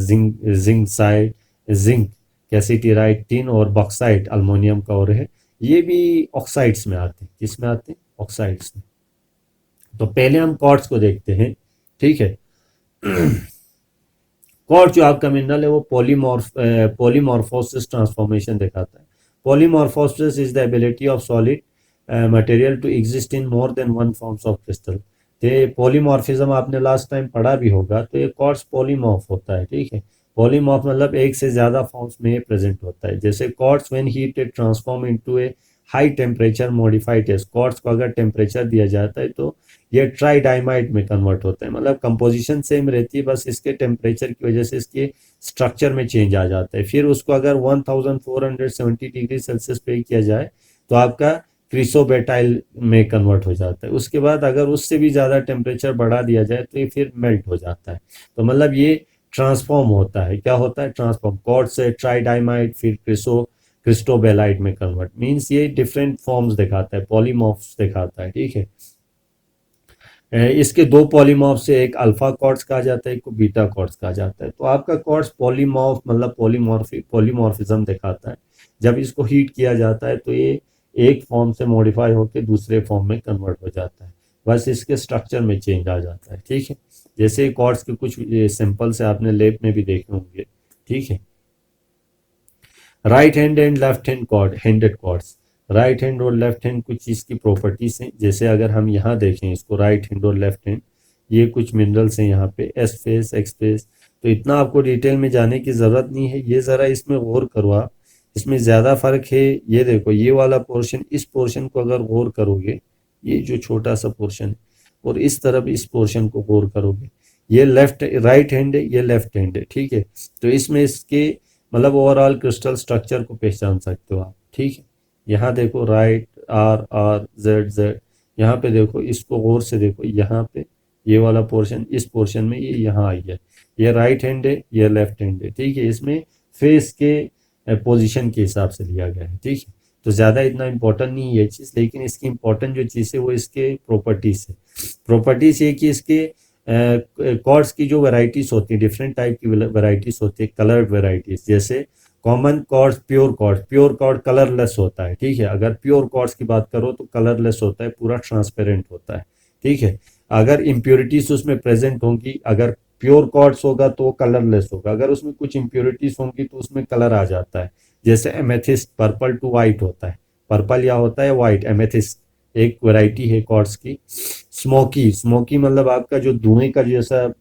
zinc, cassiterite, tin और बॉक्साइट अल्मोनियम का और है। ये भी ऑक्साइड्स में आते हैं। किस में आते हैं? ऑक्साइड्स में। तो पहले हम क्वार्ट्ज को देखते हैं, ठीक है। क्वार्ट्ज जो आपका मिनरल है वो पॉलीमॉर्फोसिस ट्रांसफॉर्मेशन दिखाता है। Polymorphosis is the ability of solid material to exist in more than one forms of crystal. तो पॉलीमॉर्फिज्म आपने लास्ट टाइम पढ़ा भी होगा, तो ये क्वार्ट्ज पॉलीमॉर्फ होता है, ठीक है। पॉलीमॉर्फ मतलब एक से ज्यादा फॉर्म्स में प्रेजेंट होता है। जैसे quartz when heated transform into a high temperature modified age. Quartz को अगर टेम्परेचर दिया जाता है तो ये ट्राई डाइमाइट में कन्वर्ट होता है, मतलब कंपोजिशन सेम रहती है, बस इसके टेम्परेचर की वजह से इसके स्ट्रक्चर में चेंज आ जाता है। फिर उसको अगर 1470 डिग्री सेल्सियस पे किया जाए तो आपका क्रिसोबेटाइल में कन्वर्ट हो जाता है। उसके बाद अगर उससे भी ज़्यादा टेम्परेचर बढ़ा दिया जाए तो ये फिर मेल्ट हो जाता है। तो मतलब ये ट्रांसफॉर्म होता है। क्या होता है? ट्रांसफॉर्म। क्वार्ट्ज से ट्राइडाइमाइड, फिर क्रिस्टोबेलाइट में कन्वर्ट, मीन्स ये डिफरेंट फॉर्म्स दिखाता है, पॉलीमॉर्फ्स दिखाता है। ठीक है, इसके दो पॉलीमॉर्फ से, एक अल्फा क्वार्ट्ज कहा जाता है, एक को बीटा क्वार्ट्ज कहा जाता है। तो आपका क्वार्ट्ज पॉलीमॉर्फ मतलब पॉलीमॉर्फिज्म दिखाता है। जब इसको हीट किया जाता है तो ये एक फॉर्म से मॉडिफाई होकर दूसरे फॉर्म में कन्वर्ट हो जाता है, बस इसके स्ट्रक्चर में चेंज आ जाता है। ठीक है, जैसे क्वार्ट्ज के कुछ सिंपल से आपने लैब में भी देखे होंगे। ठीक है, right hand and left hand quartz, handed quartz. Right hand और लेफ्ट हैंड कुछ इसकी प्रॉपर्टीज हैं। जैसे अगर हम यहाँ देखें इसको, राइट हैंड और लेफ्ट हैंड, ये कुछ मिनरल्स हैं यहाँ पे, एस फेस, एक्स फेस। तो इतना आपको डिटेल में जाने की ज़रूरत नहीं है, ये ज़रा इसमें गौर करो आप। इसमें ज़्यादा फ़र्क है। ये देखो, ये वाला पोर्शन, इस पोर्शन को अगर गौर करोगे, ये जो छोटा सा पोर्शन है, और इस तरफ इस पोर्शन को गौर करोगे, ये लेफ्ट राइट हैंड है, ये लेफ्ट हैंड है। ठीक है, तो इसमें इसके मतलब ओवरऑल क्रिस्टल स्ट्रक्चर को पहचान सकते हो आप। ठीक है, यहाँ देखो, right R R Z Z, यहाँ पे देखो, इसको गौर से देखो, यहाँ पे ये वाला पोर्शन, इस पोर्शन में ये यहाँ आई है, ये राइट हैंड है, ये लेफ्ट हैंड है। ठीक है, इसमें फेस के पोजीशन के हिसाब से लिया गया है। ठीक है, तो ज़्यादा इतना इम्पोर्टेंट नहीं है ये चीज़, लेकिन इसकी इम्पोर्टेंट जो चीज़ है वो इसके प्रॉपर्टीज है। प्रॉपर्टीज ये कि इसके कॉर्ड्स की जो वैरायटीज होती है, डिफरेंट टाइप की वैरायटीज होती है, कलर्ड वैरायटीज। जैसे common quartz, pure quartz colourless होता है। ठीक है, अगर प्योर कॉर्ड्स की बात करो तो कलरलेस होता है, पूरा ट्रांसपेरेंट होता है। ठीक है, अगर इम्प्योरिटीज उसमें प्रेजेंट होंगी, अगर प्योर कॉर्ड्स होगा तो वो कलरलेस होगा, अगर उसमें कुछ इम्प्योरिटीज होंगी तो उसमें कलर आ जाता है। जैसे एमेथिस्ट पर्पल टू वाइट होता है, पर्पल या होता है वाइट, एमेथिस्ट एक वैरायटी है कॉर्ड्स की। स्मोकी, स्मोकी मतलब आपका जो धुएं का जैसा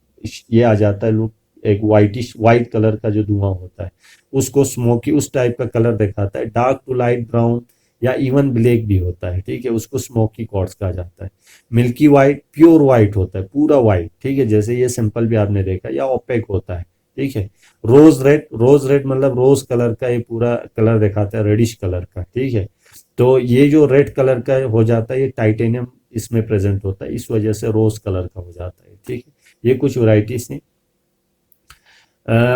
ये आ जाता है लुक, एक वाइटिश वाइट कलर का जो धुआं होता है, उसको स्मोकी, उस टाइप का कलर दिखाता है। डार्क टू लाइट ब्राउन या इवन ब्लैक भी होता है। ठीक है, उसको स्मोकी क्वार्ट्ज कहा जाता है। मिल्की वाइट, प्योर वाइट होता है, पूरा वाइट। ठीक है, जैसे ये सिंपल भी आपने देखा, या ओपेक होता है। ठीक है, रोज रेड मतलब रोज कलर का ये पूरा कलर दिखाता है, रेडिश कलर का। ठीक है, तो ये जो रेड कलर का हो जाता है, ये टाइटेनियम इसमें प्रेजेंट होता है, इस वजह से रोज कलर का हो जाता है। ठीक है, ये कुछ वैरायटीज हैं।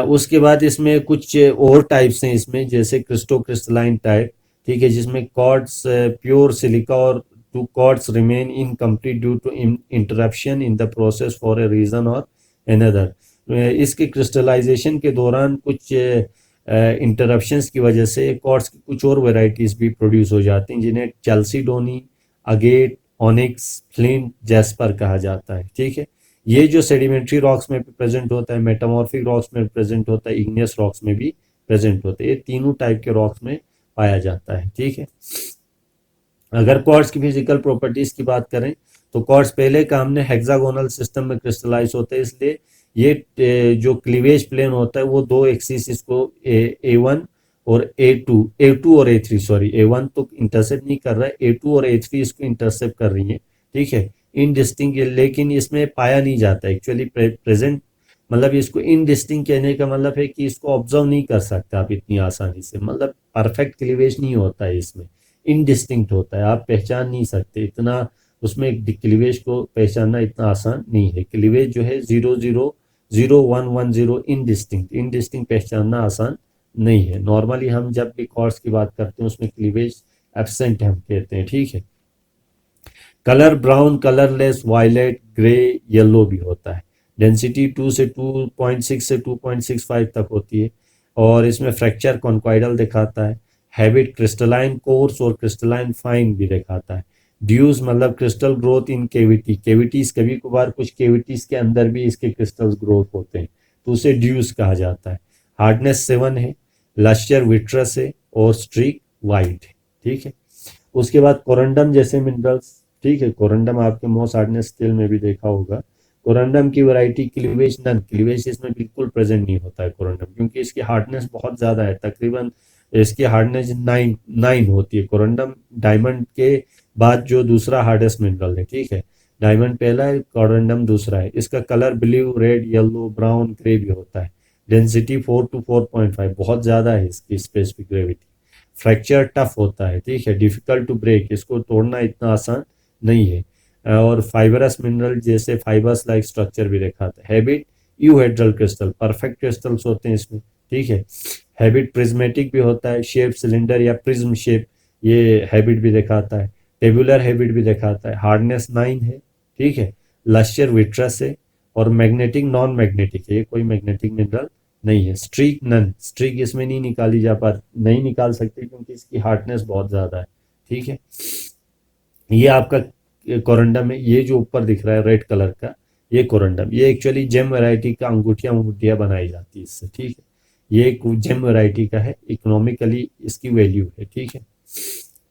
उसके बाद इसमें कुछ और टाइप्स हैं इसमें, जैसे क्रिस्टोक्रिस्टलाइन टाइप। ठीक है, जिसमें कॉर्ड्स प्योर सिलिका और two quartz remain incomplete due to interruption in the process for a reason और एनदर। इसके क्रिस्टलाइजेशन के दौरान कुछ इंटरप्शंस की वजह से कॉर्ड्स की कुछ और वेराइटीज भी प्रोड्यूस हो जाती हैं, जिन्हें चैल्सीडोनी, अगेट, ओनिक्स, फ्लिंट, जैस्पर कहा जाता है। ठीक है, ये जो सेडिमेंट्री रॉक्स में भी प्रेजेंट होता है, मेटामॉर्फिक रॉक्स में प्रेजेंट होता है, इग्नियस रॉक्स में भी प्रेजेंट होता है, ये तीनों टाइप के रॉक्स में पाया जाता है। ठीक है, अगर क्वार्ट्ज की फिजिकल प्रॉपर्टीज की बात करें तो क्वार्ट्ज पहले का हमने हेक्सागोनल सिस्टम में क्रिस्टलाइज होता है, इसलिए ये जो क्लीवेज प्लेन होता है वो दो एक्सिस, इसको A1 और A2 और A3, सॉरी A1 तो इंटरसेप्ट नहीं कर रहा है, A2 और A3 इसको इंटरसेप्ट कर रही है। ठीक है, इनडिस्टिंक्ट, लेकिन इसमें पाया नहीं जाता एक्चुअली प्रेजेंट, मतलब इसको इनडिस्टिंक्ट कहने का मतलब है कि इसको ऑब्जर्व नहीं कर सकते आप इतनी आसानी से, मतलब परफेक्ट क्लीवेज नहीं होता है इसमें, इनडिस्टिंक्ट होता है, आप पहचान नहीं सकते इतना। उसमें क्लीवेज को पहचानना इतना आसान नहीं है। क्लीवेज जो है 0 0 0 1 1 0 इनडिस्टिंक्ट पहचानना आसान नहीं है। नॉर्मली हम जब भी कॉर्ड्स की बात करते हैं उसमें क्लीवेज एब्सेंट हम कहते हैं। ठीक है, colour brown, colourless, violet, grey, yellow भी होता है। डेंसिटी 2 से 2.6 से 2.65 तक होती है, और इसमें फ्रैक्चर कॉन्क्वाइडल दिखाता है। हैबिट क्रिस्टलाइन कोर्स और क्रिस्टलाइन फाइन भी दिखाता है। ड्यूज मतलब crystal growth in cavity, cavities, कभी कभार कुछ केविटीज के अंदर भी इसके क्रिस्टल्स ग्रोथ होते हैं, तो उसे ड्यूज कहा जाता है। हार्डनेस 7 है, लश्चर विट्रस है, और स्ट्रीक वाइट है। ठीक है, उसके बाद कोरंडम जैसे मिनरल्स। ठीक है, कोरंडम आपके मोस्ट हार्डनेस स्केल में भी देखा होगा। कोरंडम की वैरायटी क्लीवेज नन, क्लीवेज इसमें बिल्कुल प्रेजेंट नहीं होता है कोरंडम, क्योंकि इसकी हार्डनेस बहुत ज़्यादा है, तकरीबन इसकी हार्डनेस 9 होती है। कोरंडम डायमंड के बाद जो दूसरा हार्डेस्ट मिनरल है। ठीक है, डायमंड पहला है, कोरंडम दूसरा है। इसका colour blue, red, yellow, brown, grey भी होता है। डेंसिटी 4 to 4.5, बहुत ज़्यादा है इसकी स्पेसिफिक ग्रेविटी। फ्रैक्चर टफ होता है। ठीक है, डिफिकल्ट टू ब्रेक, इसको तोड़ना इतना आसान नहीं है। और फाइबरस मिनरल जैसे फाइबर्स लाइक स्ट्रक्चर भी दिखाता है। हैबिट यूहेड्रल क्रिस्टल, परफेक्ट क्रिस्टल्स होते हैं इसमें, ठीक है। हैबिट प्रिज्मेटिक भी होता है, शेप सिलेंडर या प्रिज्म शेप, ये हैबिट भी दिखाता है। टेबुलर हैबिट भी दिखाता है। हार्डनेस 9 है, ठीक है। लश्यर विट्रस है, और मैग्नेटिक नॉन मैग्नेटिक है, ये कोई मैग्नेटिक मिनरल नहीं है। स्ट्रीक नन, स्ट्रीक इसमें नहीं निकाली जा पा नहीं निकाल सकते क्योंकि इसकी हार्डनेस बहुत ज़्यादा है, ठीक है। ये आपका कोरंडम है, ये जो ऊपर दिख रहा है रेड कलर का, ये कोरंडम, ये एक्चुअली जेम वैरायटी का अंगूठियां अंगूठियां बनाई जाती है इससे, ठीक है। ये एक जेम वैरायटी का है, इकोनॉमिकली इसकी वैल्यू है, ठीक है।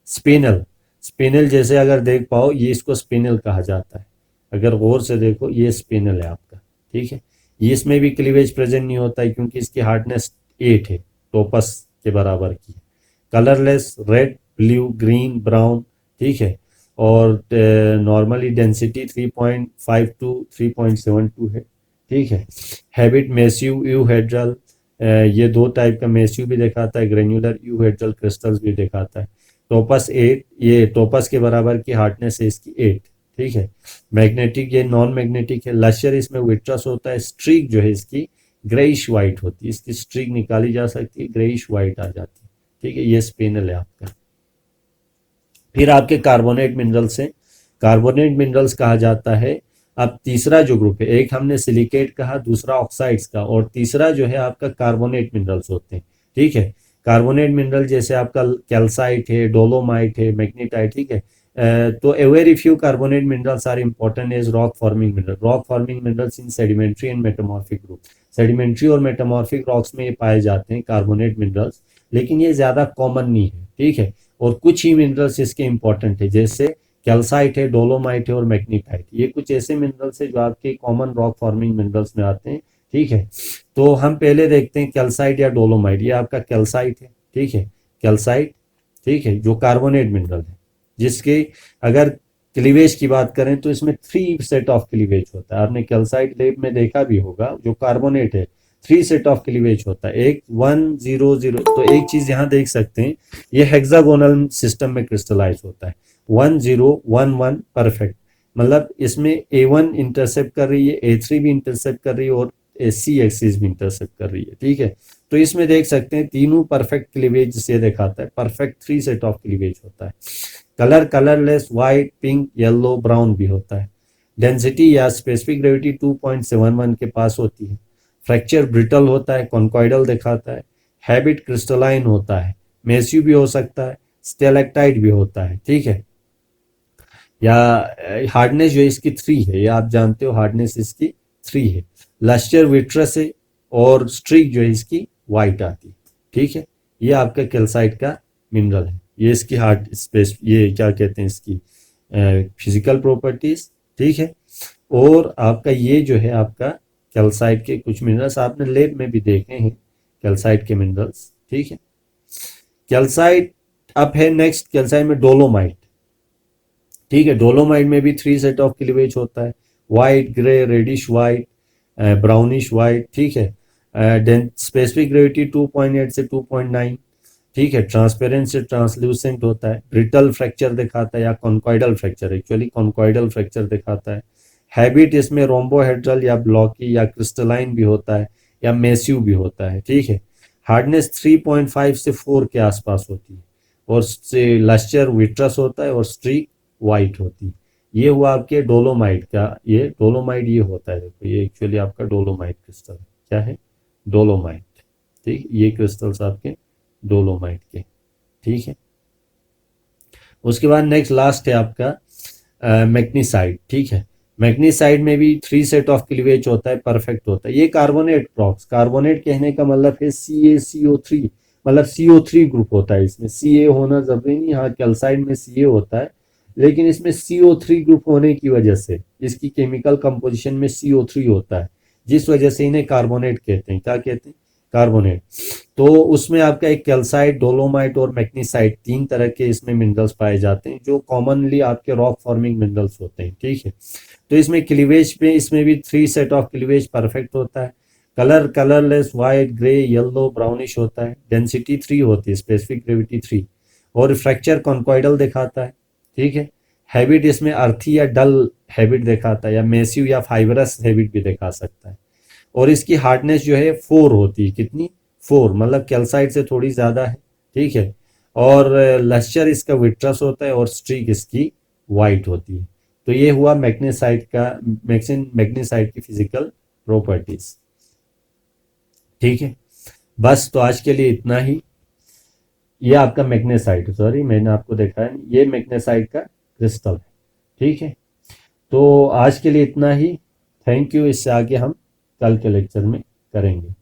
स्पिनल, स्पिनल जैसे अगर देख पाओ, ये इसको स्पिनल कहा जाता है, अगर गौर से देखो ये स्पिनल है आपका, ठीक है। ये इसमें भी क्लीवेज प्रेजेंट नहीं होता है क्योंकि इसकी हार्डनेस 8 है, टोपस के बराबर की है। Colourless, red, blue, green, brown, ठीक है। और नॉर्मली डेंसिटी 3.5 टू 3.72 है, ठीक है। हैबिट मेसिव यूहेड्रल, ये दो टाइप का मेसिव भी दिखाता है, ग्रेन्युलर यूहेड्रल क्रिस्टल्स भी दिखाता है। टोपस 8, ये टोपस के बराबर की हार्डनेस है इसकी 8, ठीक है। मैग्नेटिक, ये नॉन मैग्नेटिक है। लश्यर इसमें विट्रस होता है। स्ट्रीक जो है इसकी ग्रेइश वाइट होती है, इसकी स्ट्रीक निकाली जा सकती है, ग्रेइश वाइट आ जाती है, ठीक है। ये स्पिनल है आपका। फिर आपके कार्बोनेट मिनरल्स हैं। कार्बोनेट मिनरल्स कहा जाता है, अब तीसरा जो ग्रुप है, एक हमने सिलिकेट कहा, दूसरा ऑक्साइड्स का, और तीसरा जो है आपका कार्बोनेट मिनरल्स होते हैं, ठीक है। कार्बोनेट मिनरल जैसे आपका कैल्साइट है, डोलोमाइट है, मैग्नीटाइट, ठीक है। तो a very few carbonate minerals are important as rock forming mineral, rock forming minerals in sedimentary and metamorphic group. Sedimentary और मेटामॉर्फिक रॉक्स में ये पाए जाते हैं कार्बोनेट मिनरल्स, लेकिन ये ज्यादा कॉमन नहीं है, ठीक है। और कुछ ही मिनरल्स इसके इंपॉर्टेंट है, जैसे कैल्साइट है, डोलोमाइट है और मैग्नीटाइट, ये कुछ ऐसे मिनरल्स है जो आपके कॉमन रॉक फॉर्मिंग मिनरल्स में आते हैं, ठीक है। तो हम पहले देखते हैं कैल्साइट या डोलोमाइट, ये आपका कैल्साइट है, ठीक है। कैल्साइट, ठीक है, जो कार्बोनेट मिनरल है, जिसके अगर क्लीवेज की बात करें तो इसमें 3 सेट ऑफ क्लीवेज होता है। आपने कैल्साइट लैब में देखा भी होगा, जो कार्बोनेट है 3 सेट ऑफ क्लीवेज होता है, एक 1 0 0। तो एक चीज यहाँ देख सकते हैं, ये हेक्सागोनल सिस्टम में क्रिस्टलाइज होता है, 1 0 1 1 परफेक्ट, मतलब इसमें A1 इंटरसेप्ट कर रही है, A3 भी इंटरसेप्ट कर रही है और AC एक्सिस भी इंटरसेप्ट कर रही है, ठीक है। तो इसमें देख सकते हैं तीनों परफेक्ट क्लीवेज से दिखाता है, परफेक्ट 3 सेट ऑफ क्लीवेज होता है। Colour, colourless, white, pink, yellow, brown भी होता है। डेंसिटी या स्पेसिफिक ग्रेविटी 2.71 के पास होती है। फ्रैक्चर ब्रिटल होता है, कॉन्कॉइडल दिखाता है। हैबिट क्रिस्टलाइन होता है, मेसिव भी हो सकता है, स्टेलेक्टाइट भी होता है, ठीक है। या हार्डनेस जो इसकी 3 है, ये आप जानते हो, हार्डनेस इसकी 3 है। लश्यर विट्रस है, और स्ट्रीक जो है इसकी वाइट आती है, ठीक है। ये आपका कैल्साइट का मिनरल है, ये इसकी हार्ड स्पेस, ये क्या कहते हैं इसकी फिजिकल प्रॉपर्टीज, ठीक है। और आपका ये जो है आपका कैल्साइट के कुछ मिनरल्स आपने लैब में भी देखे हैं, कैल्साइट के मिनरल्स, ठीक है। कैल्साइट अब है नेक्स्ट, कैल्साइट में डोलोमाइट, ठीक है। डोलोमाइट में भी 3 सेट ऑफ क्लीवेज होता है, white, grey, reddish white, brownish white, ठीक है। स्पेसिफिक ग्रेविटी 2.8 से 2.9, ठीक है। ट्रांसपेरेंट से ट्रांसल्यूसेंट होता है। ब्रिटल फ्रैक्चर दिखाता है या कॉन्कॉइडल फ्रैक्चर, एक्चुअली कॉन्कॉइडल फ्रैक्चर दिखाता है। हैबिट इसमें रोम्बोहेड्रल या ब्लॉकी या क्रिस्टलाइन भी होता है, या मेसिव भी होता है, ठीक है। हार्डनेस 3.5 से 4 के आसपास होती है, और लश्चर विट्रस होता है, और स्ट्रीक वाइट होती है। ये हुआ आपके डोलोमाइट का, ये डोलोमाइट ये होता है, देखो ये एक्चुअली आपका डोलोमाइट क्रिस्टल क्या है, डोलोमाइट, ठीक। ये क्रिस्टल्स आपके डोलोमाइट के, ठीक है। उसके बाद नेक्स्ट लास्ट है आपका मैग्नीसाइट, ठीक है। मैग्नीसाइट में भी 3 सेट ऑफ क्लीवेज होता है, परफेक्ट होता है। ये कार्बोनेट रॉक्स, कार्बोनेट कहने का मतलब है CaCO3, मतलब CO3 ग्रुप होता है इसमें, Ca होना जरूरी नहीं, हाँ कैल्साइट में Ca होता है, लेकिन इसमें CO3 ग्रुप होने की वजह से इसकी केमिकल कंपोजिशन में CO3 होता है, जिस वजह से इन्हें कार्बोनेट कहते हैं। क्या कहते हैं, कार्बोनेट। तो उसमें आपका एक कैल्साइट, डोलोमाइट और मैग्नीसाइट, 3 तरह के इसमें मिनरल्स पाए जाते हैं, जो कॉमनली आपके रॉक फॉर्मिंग मिनरल्स होते हैं, ठीक है। तो इसमें क्लीवेज पे, इसमें भी 3 सेट ऑफ क्लीवेज परफेक्ट होता है। Colour, colourless, white, grey, yellow, brownish होता है। डेंसिटी 3 होती है, स्पेसिफिक ग्रेविटी 3, और फ्रैक्चर कॉन्कॉइडल दिखाता है, ठीक है। हैबिट इसमें अर्थी या डल हैबिट दिखाता है, या मेसिव या फाइबरस हैबिट भी दिखा सकता है। और इसकी हार्डनेस जो है 4 होती है, कितनी, 4, मतलब कैल्साइट से थोड़ी ज़्यादा है, ठीक है। और लश्चर इसका विट्रस होता है और स्ट्रीक इसकी वाइट होती है। तो ये हुआ मैग्नेसाइट का, मैग्नेसाइट की फिजिकल प्रॉपर्टीज, ठीक है। बस तो आज के लिए इतना ही। ये आपका मैग्नेसाइट, सॉरी मैंने आपको देखा है, ये मैग्नेसाइट का क्रिस्टल है, ठीक है। तो आज के लिए इतना ही। Thank you. इससे आगे हम कल के लेक्चर में करेंगे।